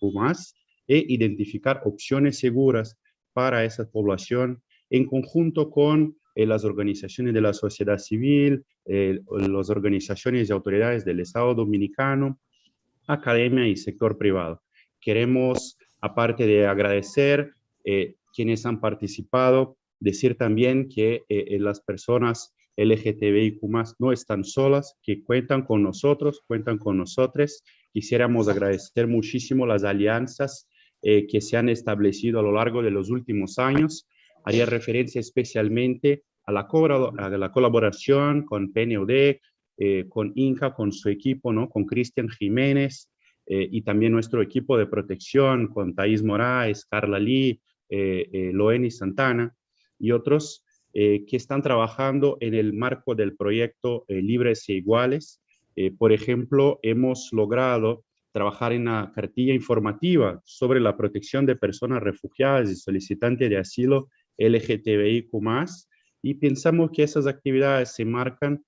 S9: e identificar opciones seguras para esa población en conjunto con las organizaciones de la sociedad civil, las organizaciones y autoridades del Estado Dominicano, academia y sector privado. Queremos, aparte de agradecer quienes han participado, decir también que las personas LGTBIQ+ no están solas, que cuentan con nosotros, cuentan con nosotros. Quisiéramos agradecer muchísimo las alianzas que se han establecido a lo largo de los últimos años. Haría referencia especialmente a la colaboración con PNUD, con INCA, con su equipo, ¿no? Con Cristian Jiménez, y también nuestro equipo de protección, con Thais Moraes, Carla Lee, Loeni Santana y otros que están trabajando en el marco del proyecto Libres e Iguales. Por ejemplo, hemos logrado trabajar en una cartilla informativa sobre la protección de personas refugiadas y solicitantes de asilo LGTBIQ+, y pensamos que esas actividades se marcan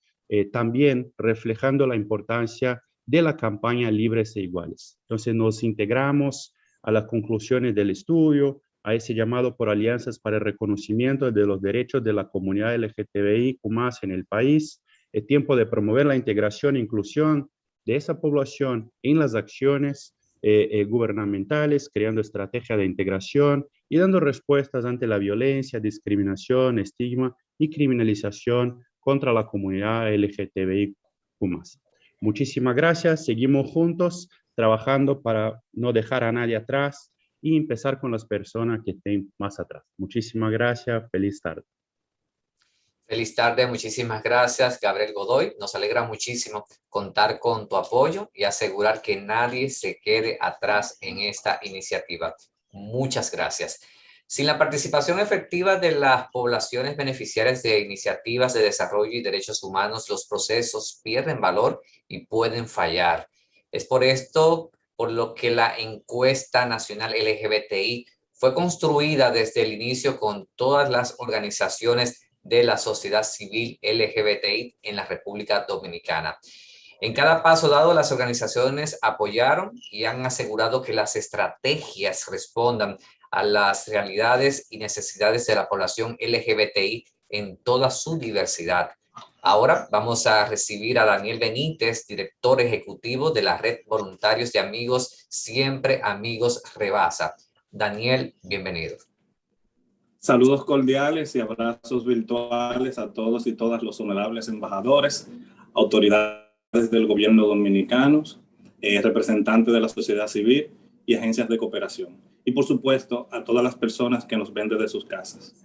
S9: también reflejando la importancia de la campaña Libres e Iguales. Entonces nos integramos a las conclusiones del estudio, a ese llamado por alianzas para el reconocimiento de los derechos de la comunidad LGTBIQ+ en el país. Es tiempo de promover la integración e inclusión de esa población en las acciones gubernamentales, creando estrategias de integración y dando respuestas ante la violencia, discriminación, estigma y criminalización contra la comunidad LGTBIQ+. Muchísimas gracias. Seguimos juntos trabajando para no dejar a nadie atrás y empezar con las personas que estén más atrás. Muchísimas gracias. Feliz tarde.
S1: Feliz tarde, muchísimas gracias, Gabriel Godoy. Nos alegra muchísimo contar con tu apoyo y asegurar que nadie se quede atrás en esta iniciativa. Muchas gracias. Sin la participación efectiva de las poblaciones beneficiarias de iniciativas de desarrollo y derechos humanos, los procesos pierden valor y pueden fallar. Es por esto por lo que la encuesta nacional LGBTI fue construida desde el inicio con todas las organizaciones de la sociedad civil LGBTI en la República Dominicana. En cada paso dado, las organizaciones apoyaron y han asegurado que las estrategias respondan a las realidades y necesidades de la población LGBTI en toda su diversidad. Ahora vamos a recibir a Daniel Benítez, director ejecutivo de la Red Voluntarios de Amigos Siempre Amigos Rebasa. Daniel, bienvenido.
S10: Saludos cordiales y abrazos virtuales a todos y todas los honorables embajadores, autoridades del gobierno dominicano, representantes de la sociedad civil y agencias de cooperación. Y por supuesto, a todas las personas que nos ven desde sus casas.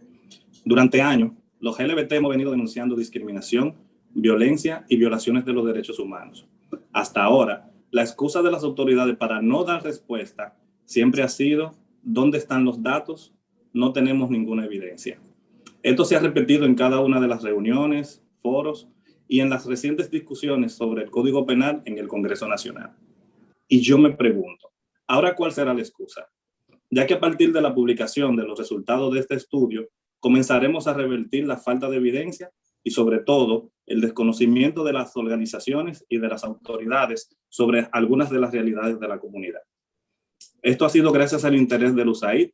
S10: Durante años, los LGBT hemos venido denunciando discriminación, violencia y violaciones de los derechos humanos. Hasta ahora, la excusa de las autoridades para no dar respuesta siempre ha sido: ¿dónde están los datos? No tenemos ninguna evidencia. Esto se ha repetido en cada una de las reuniones, foros y en las recientes discusiones sobre el Código Penal en el Congreso Nacional. Y yo me pregunto, ¿ahora cuál será la excusa? Ya que a partir de la publicación de los resultados de este estudio, comenzaremos a revertir la falta de evidencia y sobre todo el desconocimiento de las organizaciones y de las autoridades sobre algunas de las realidades de la comunidad. Esto ha sido gracias al interés del USAID,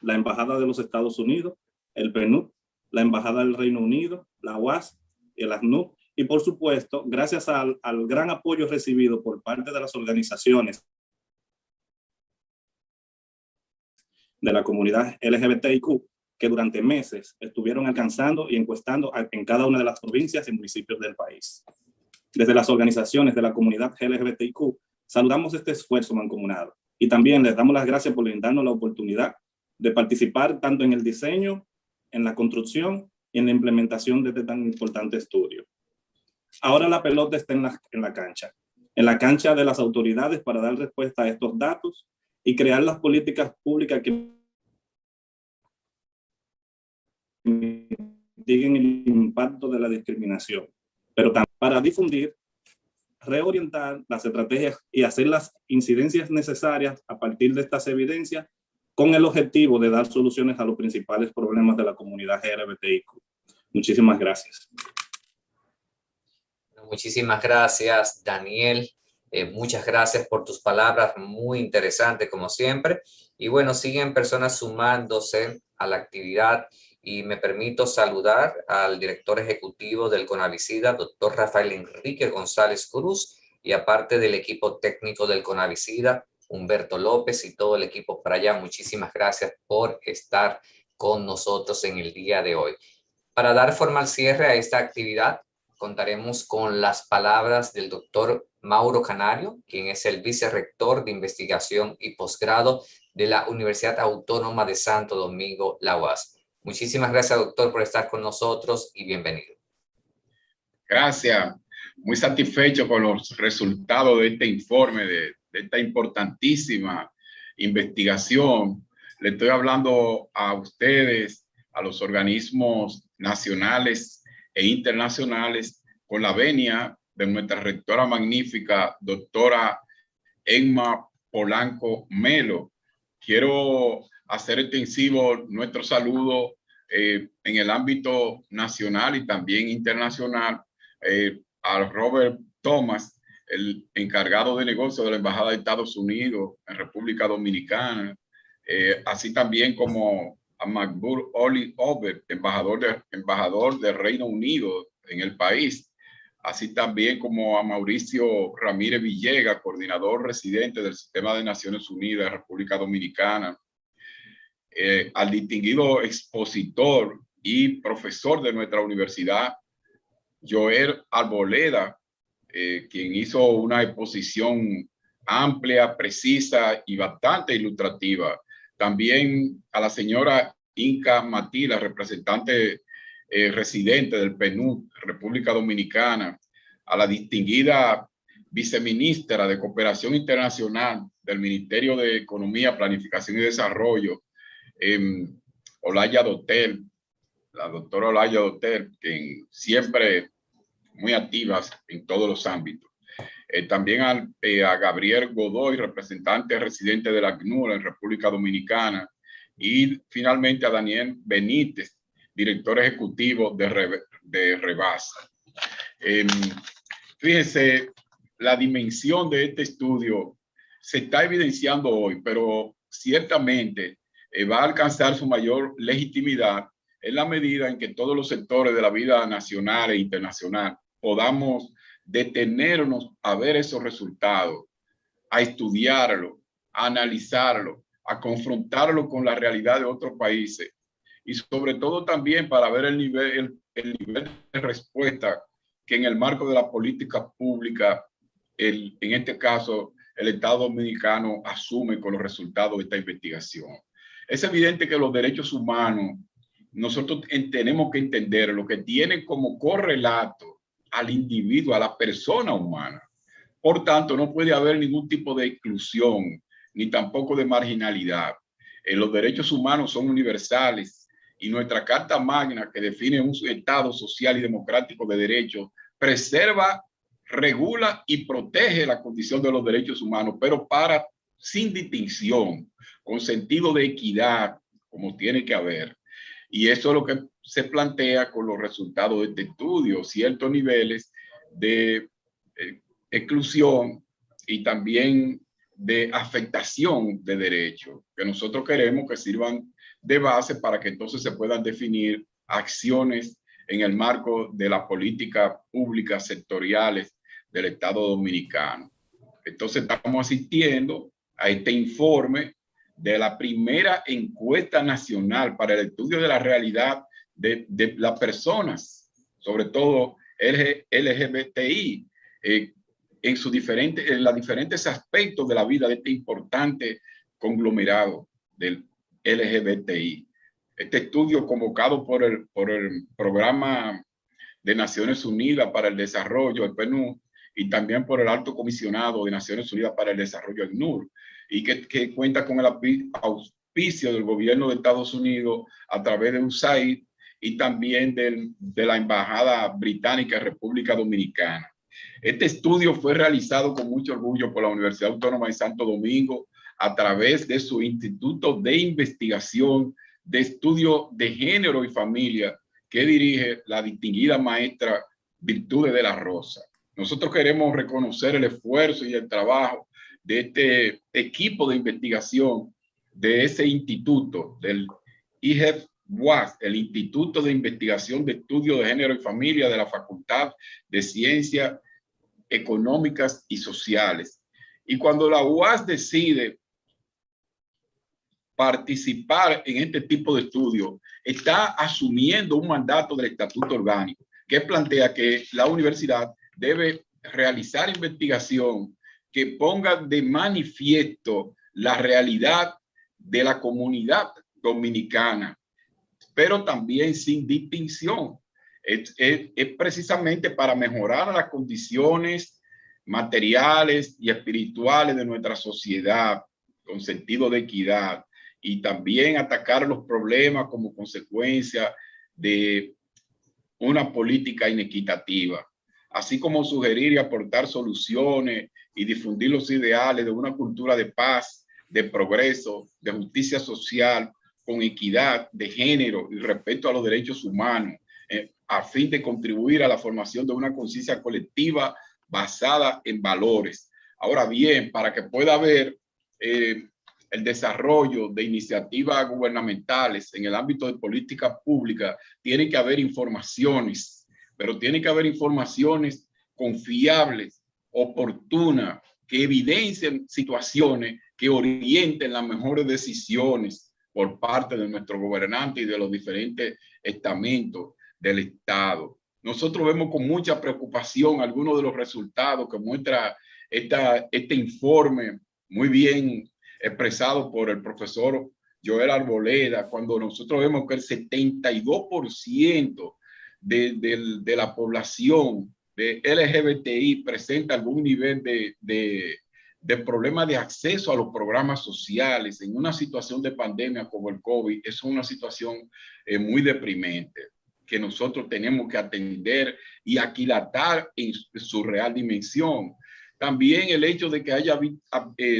S10: la Embajada de los Estados Unidos, el PNUD, la Embajada del Reino Unido, la UAS, el ACNUR, y por supuesto, gracias al gran apoyo recibido por parte de las organizaciones de la comunidad LGBTIQ, que durante meses estuvieron alcanzando y encuestando en cada una de las provincias y municipios del país. Desde las organizaciones de la comunidad LGBTIQ, saludamos este esfuerzo mancomunado y también les damos las gracias por brindarnos la oportunidad de participar tanto en el diseño, en la construcción y en la implementación de este tan importante estudio. Ahora la pelota está en la cancha. en la cancha de las autoridades para dar respuesta a estos datos y crear las políticas públicas que mitiguen el impacto de la discriminación, pero también para difundir, reorientar las estrategias y hacer las incidencias necesarias a partir de estas evidencias con el objetivo de dar soluciones a los principales problemas de la comunidad LGBTIQ. Muchísimas gracias.
S1: Muchísimas gracias, Daniel. Muchas gracias por tus palabras, muy interesante como siempre. Y bueno, siguen personas sumándose a la actividad y me permito saludar al director ejecutivo del CONAVICIDA, doctor Rafael Enrique González Cruz, y aparte del equipo técnico del CONAVICIDA, Humberto López y todo el equipo para allá. Muchísimas gracias por estar con nosotros en el día de hoy. Para dar formal cierre a esta actividad, contaremos con las palabras del doctor Mauro Canario, quien es el vicerrector de investigación y posgrado de la Universidad Autónoma de Santo Domingo, la UAS. Muchísimas gracias, doctor, por estar con nosotros y bienvenido.
S11: Gracias. Muy satisfecho con los resultados de este informe, de esta importantísima investigación. Le estoy hablando a ustedes, a los organismos nacionales e internacionales, con la venia de nuestra rectora magnífica, doctora Emma Polanco Melo. Quiero hacer extensivo nuestro saludo en el ámbito nacional y también internacional a Robert Thomas, el encargado de negocios de la Embajada de Estados Unidos en República Dominicana, así también como a Macbur Oli Obert, embajador del Reino Unido en el país, así también como a Mauricio Ramírez Villegas, coordinador residente del Sistema de Naciones Unidas de República Dominicana, al distinguido expositor y profesor de nuestra universidad, Joel Arboleda, quien hizo una exposición amplia, precisa y bastante ilustrativa. También a la señora Inca Matila, representante residente del PNUD, República Dominicana, a la distinguida viceministra de Cooperación Internacional del Ministerio de Economía, Planificación y Desarrollo, Olaya Dotel, la doctora Olaya Dotel, que siempre muy activas en todos los ámbitos. También a Gabriel Godoy, representante residente de la ACNUR en República Dominicana, y finalmente a Daniel Benítez, director ejecutivo de Rebasa. Fíjense, la dimensión de este estudio se está evidenciando hoy, pero ciertamente va a alcanzar su mayor legitimidad en la medida en que todos los sectores de la vida nacional e internacional podamos detenernos a ver esos resultados, a estudiarlo, a analizarlo, a confrontarlo con la realidad de otros países y sobre todo también para ver el nivel de respuesta que en el marco de la política pública, en este caso, el Estado Dominicano asume con los resultados de esta investigación. Es evidente que los derechos humanos, nosotros tenemos que entender lo que tiene como correlato al individuo, a la persona humana. Por tanto, no puede haber ningún tipo de exclusión, ni tampoco de marginalidad. Los derechos humanos son universales y nuestra Carta Magna, que define un Estado social y democrático de derechos, preserva, regula y protege la condición de los derechos humanos, pero sin distinción, con sentido de equidad, como tiene que haber. Y eso es lo que se plantea con los resultados de este estudio, ciertos niveles de exclusión y también de afectación de derechos, que nosotros queremos que sirvan de base para que entonces se puedan definir acciones en el marco de las políticas públicas sectoriales del Estado Dominicano. Entonces estamos asistiendo a este informe de la primera encuesta nacional para el estudio de la realidad de las personas, sobre todo LGBTI, en los diferentes aspectos de la vida de este importante conglomerado del LGBTI. Este estudio convocado por el Programa de Naciones Unidas para el Desarrollo, el PNUD, y también por el Alto Comisionado de Naciones Unidas para el Desarrollo, ACNUR, y que cuenta con el auspicio del gobierno de Estados Unidos a través de USAID y también de la Embajada Británica en República Dominicana. Este estudio fue realizado con mucho orgullo por la Universidad Autónoma de Santo Domingo a través de su Instituto de Investigación de Estudio de Género y Familia que dirige la distinguida maestra Virtudes de la Rosa. Nosotros queremos reconocer el esfuerzo y el trabajo de este equipo de investigación de ese instituto, del IGEF-WAS, el Instituto de Investigación de Estudio de Género y Familia de la Facultad de Ciencias Económicas y Sociales. Y cuando la UAS decide participar en este tipo de estudio, está asumiendo un mandato del Estatuto Orgánico que plantea que la universidad debe realizar investigación que ponga de manifiesto la realidad de la comunidad dominicana, pero también sin distinción. Es precisamente para mejorar las condiciones materiales y espirituales de nuestra sociedad con sentido de equidad y también atacar los problemas como consecuencia de una política inequitativa, así como sugerir y aportar soluciones y difundir los ideales de una cultura de paz, de progreso, de justicia social, con equidad de género y respeto a los derechos humanos, a fin de contribuir a la formación de una conciencia colectiva basada en valores. Ahora bien, para que pueda haber el desarrollo de iniciativas gubernamentales en el ámbito de política pública, tiene que haber informaciones, pero tiene que haber informaciones confiables, oportunas, que evidencien situaciones que orienten las mejores decisiones por parte de nuestros gobernantes y de los diferentes estamentos del Estado. Nosotros vemos con mucha preocupación algunos de los resultados que muestra este informe muy bien expresado por el profesor Joel Arboleda, cuando nosotros vemos que el 72% de la población de LGBTI presenta algún nivel de problemas de acceso a los programas sociales en una situación de pandemia como el COVID. Es una situación muy deprimente que nosotros tenemos que atender y aquilatar en su real dimensión. También el hecho de que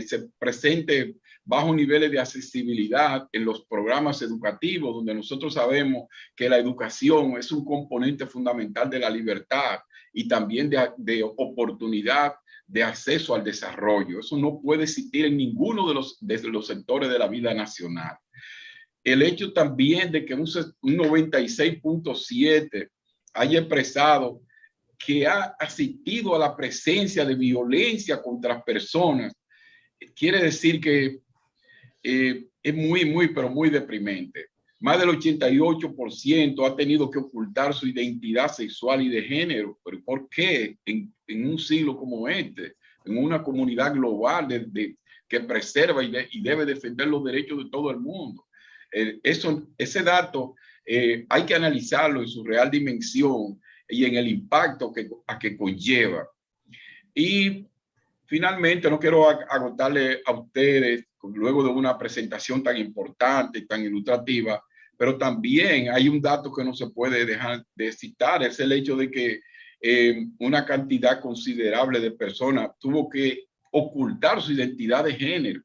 S11: se presente bajos niveles de accesibilidad en los programas educativos, donde nosotros sabemos que la educación es un componente fundamental de la libertad y también de oportunidad de acceso al desarrollo. Eso no puede existir en ninguno de los sectores de la vida nacional. El hecho también de que un 96.7 haya expresado que ha asistido a la presencia de violencia contra personas, quiere decir que es pero muy deprimente. Más del 88% ha tenido que ocultar su identidad sexual y de género. ¿Pero por qué en un siglo como este, en una comunidad global que preserva y debe defender los derechos de todo el mundo? Ese dato hay que analizarlo en su real dimensión y en el impacto que conlleva. Y finalmente, no quiero agotarle a ustedes luego de una presentación tan importante y tan ilustrativa, pero también hay un dato que no se puede dejar de citar, es el hecho de que una cantidad considerable de personas tuvo que ocultar su identidad de género.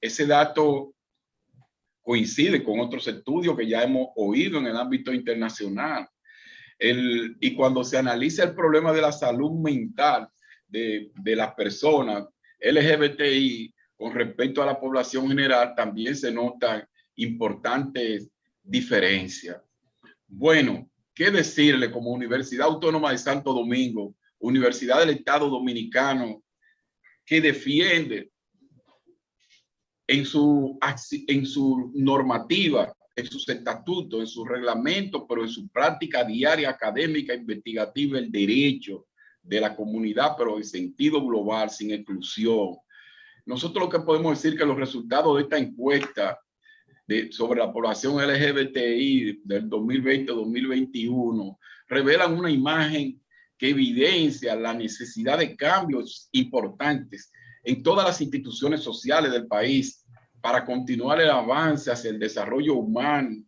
S11: Ese dato coincide con otros estudios que ya hemos oído en el ámbito internacional. Y cuando se analiza el problema de la salud mental de las personas LGBTI con respecto a la población general, también se notan importantes diferencias. Bueno, ¿qué decirle como Universidad Autónoma de Santo Domingo, Universidad del Estado Dominicano, que defiende en su normativa, en sus estatutos, en sus reglamentos, pero en su práctica diaria académica, investigativa, el derecho de la comunidad, pero en sentido global, sin exclusión? Nosotros lo que podemos decir que los resultados de esta encuesta sobre la población LGBTI del 2020-2021 revelan una imagen que evidencia la necesidad de cambios importantes en todas las instituciones sociales del país para continuar el avance hacia el desarrollo humano,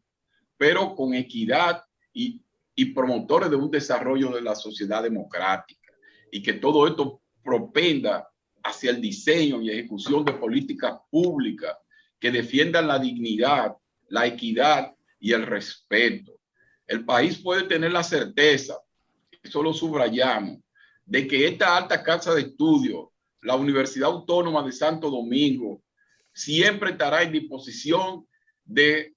S11: pero con equidad y promotores de un desarrollo de la sociedad democrática, y que todo esto propenda hacia el diseño y ejecución de políticas públicas que defiendan la dignidad, la equidad y el respeto. El país puede tener la certeza, eso lo subrayamos, de que esta alta casa de estudio, la Universidad Autónoma de Santo Domingo, siempre estará en disposición de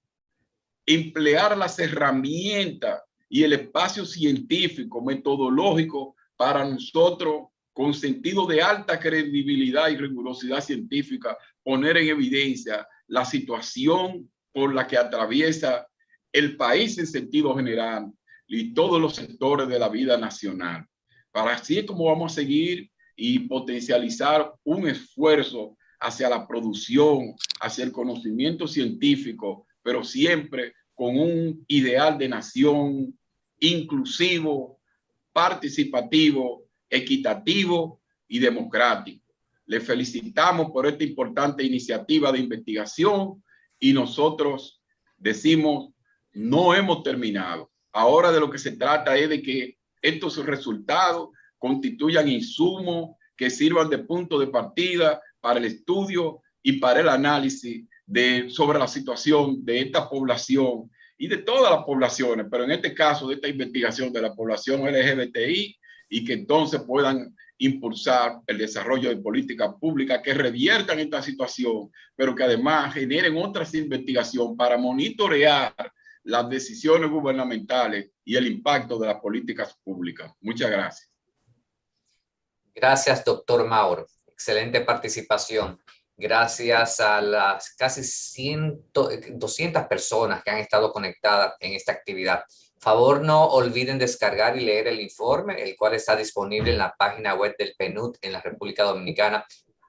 S11: emplear las herramientas y el espacio científico, metodológico, para nosotros, con sentido de alta credibilidad y rigurosidad científica, poner en evidencia la situación por la que atraviesa el país en sentido general y todos los sectores de la vida nacional. Para así es como vamos a seguir y potencializar un esfuerzo hacia la producción, hacia el conocimiento científico, pero siempre con un ideal de nación inclusivo, participativo, equitativo y democrático. Le felicitamos por esta importante iniciativa de investigación y nosotros decimos, no hemos terminado. Ahora de lo que se trata es de que estos resultados constituyan insumos que sirvan de punto de partida para el estudio y para el análisis sobre la situación de esta población y de todas las poblaciones, pero en este caso de esta investigación de la población LGBTI, y que entonces puedan impulsar el desarrollo de políticas públicas que reviertan esta situación, pero que además generen otras investigaciones para monitorear las decisiones gubernamentales y el impacto de las políticas públicas. Muchas gracias.
S1: Gracias, doctor Mauro. Excelente participación. Gracias a las casi 200 personas que han estado conectadas en esta actividad. Favor, no olviden descargar y leer el informe, el cual está disponible en la página web del PNUD en la República Dominicana.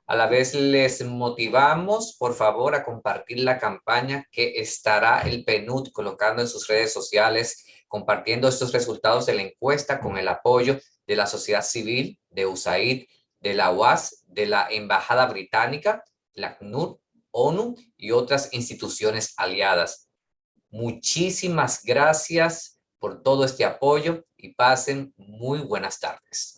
S1: A la vez les motivamos, por favor, a compartir la campaña que estará el PNUD colocando en sus redes sociales, compartiendo estos resultados de la encuesta con el apoyo de la sociedad civil, de USAID, de la UAS, de la Embajada Británica, la ACNUR, ONU y otras instituciones aliadas. Muchísimas gracias por todo este apoyo y pasen muy buenas tardes.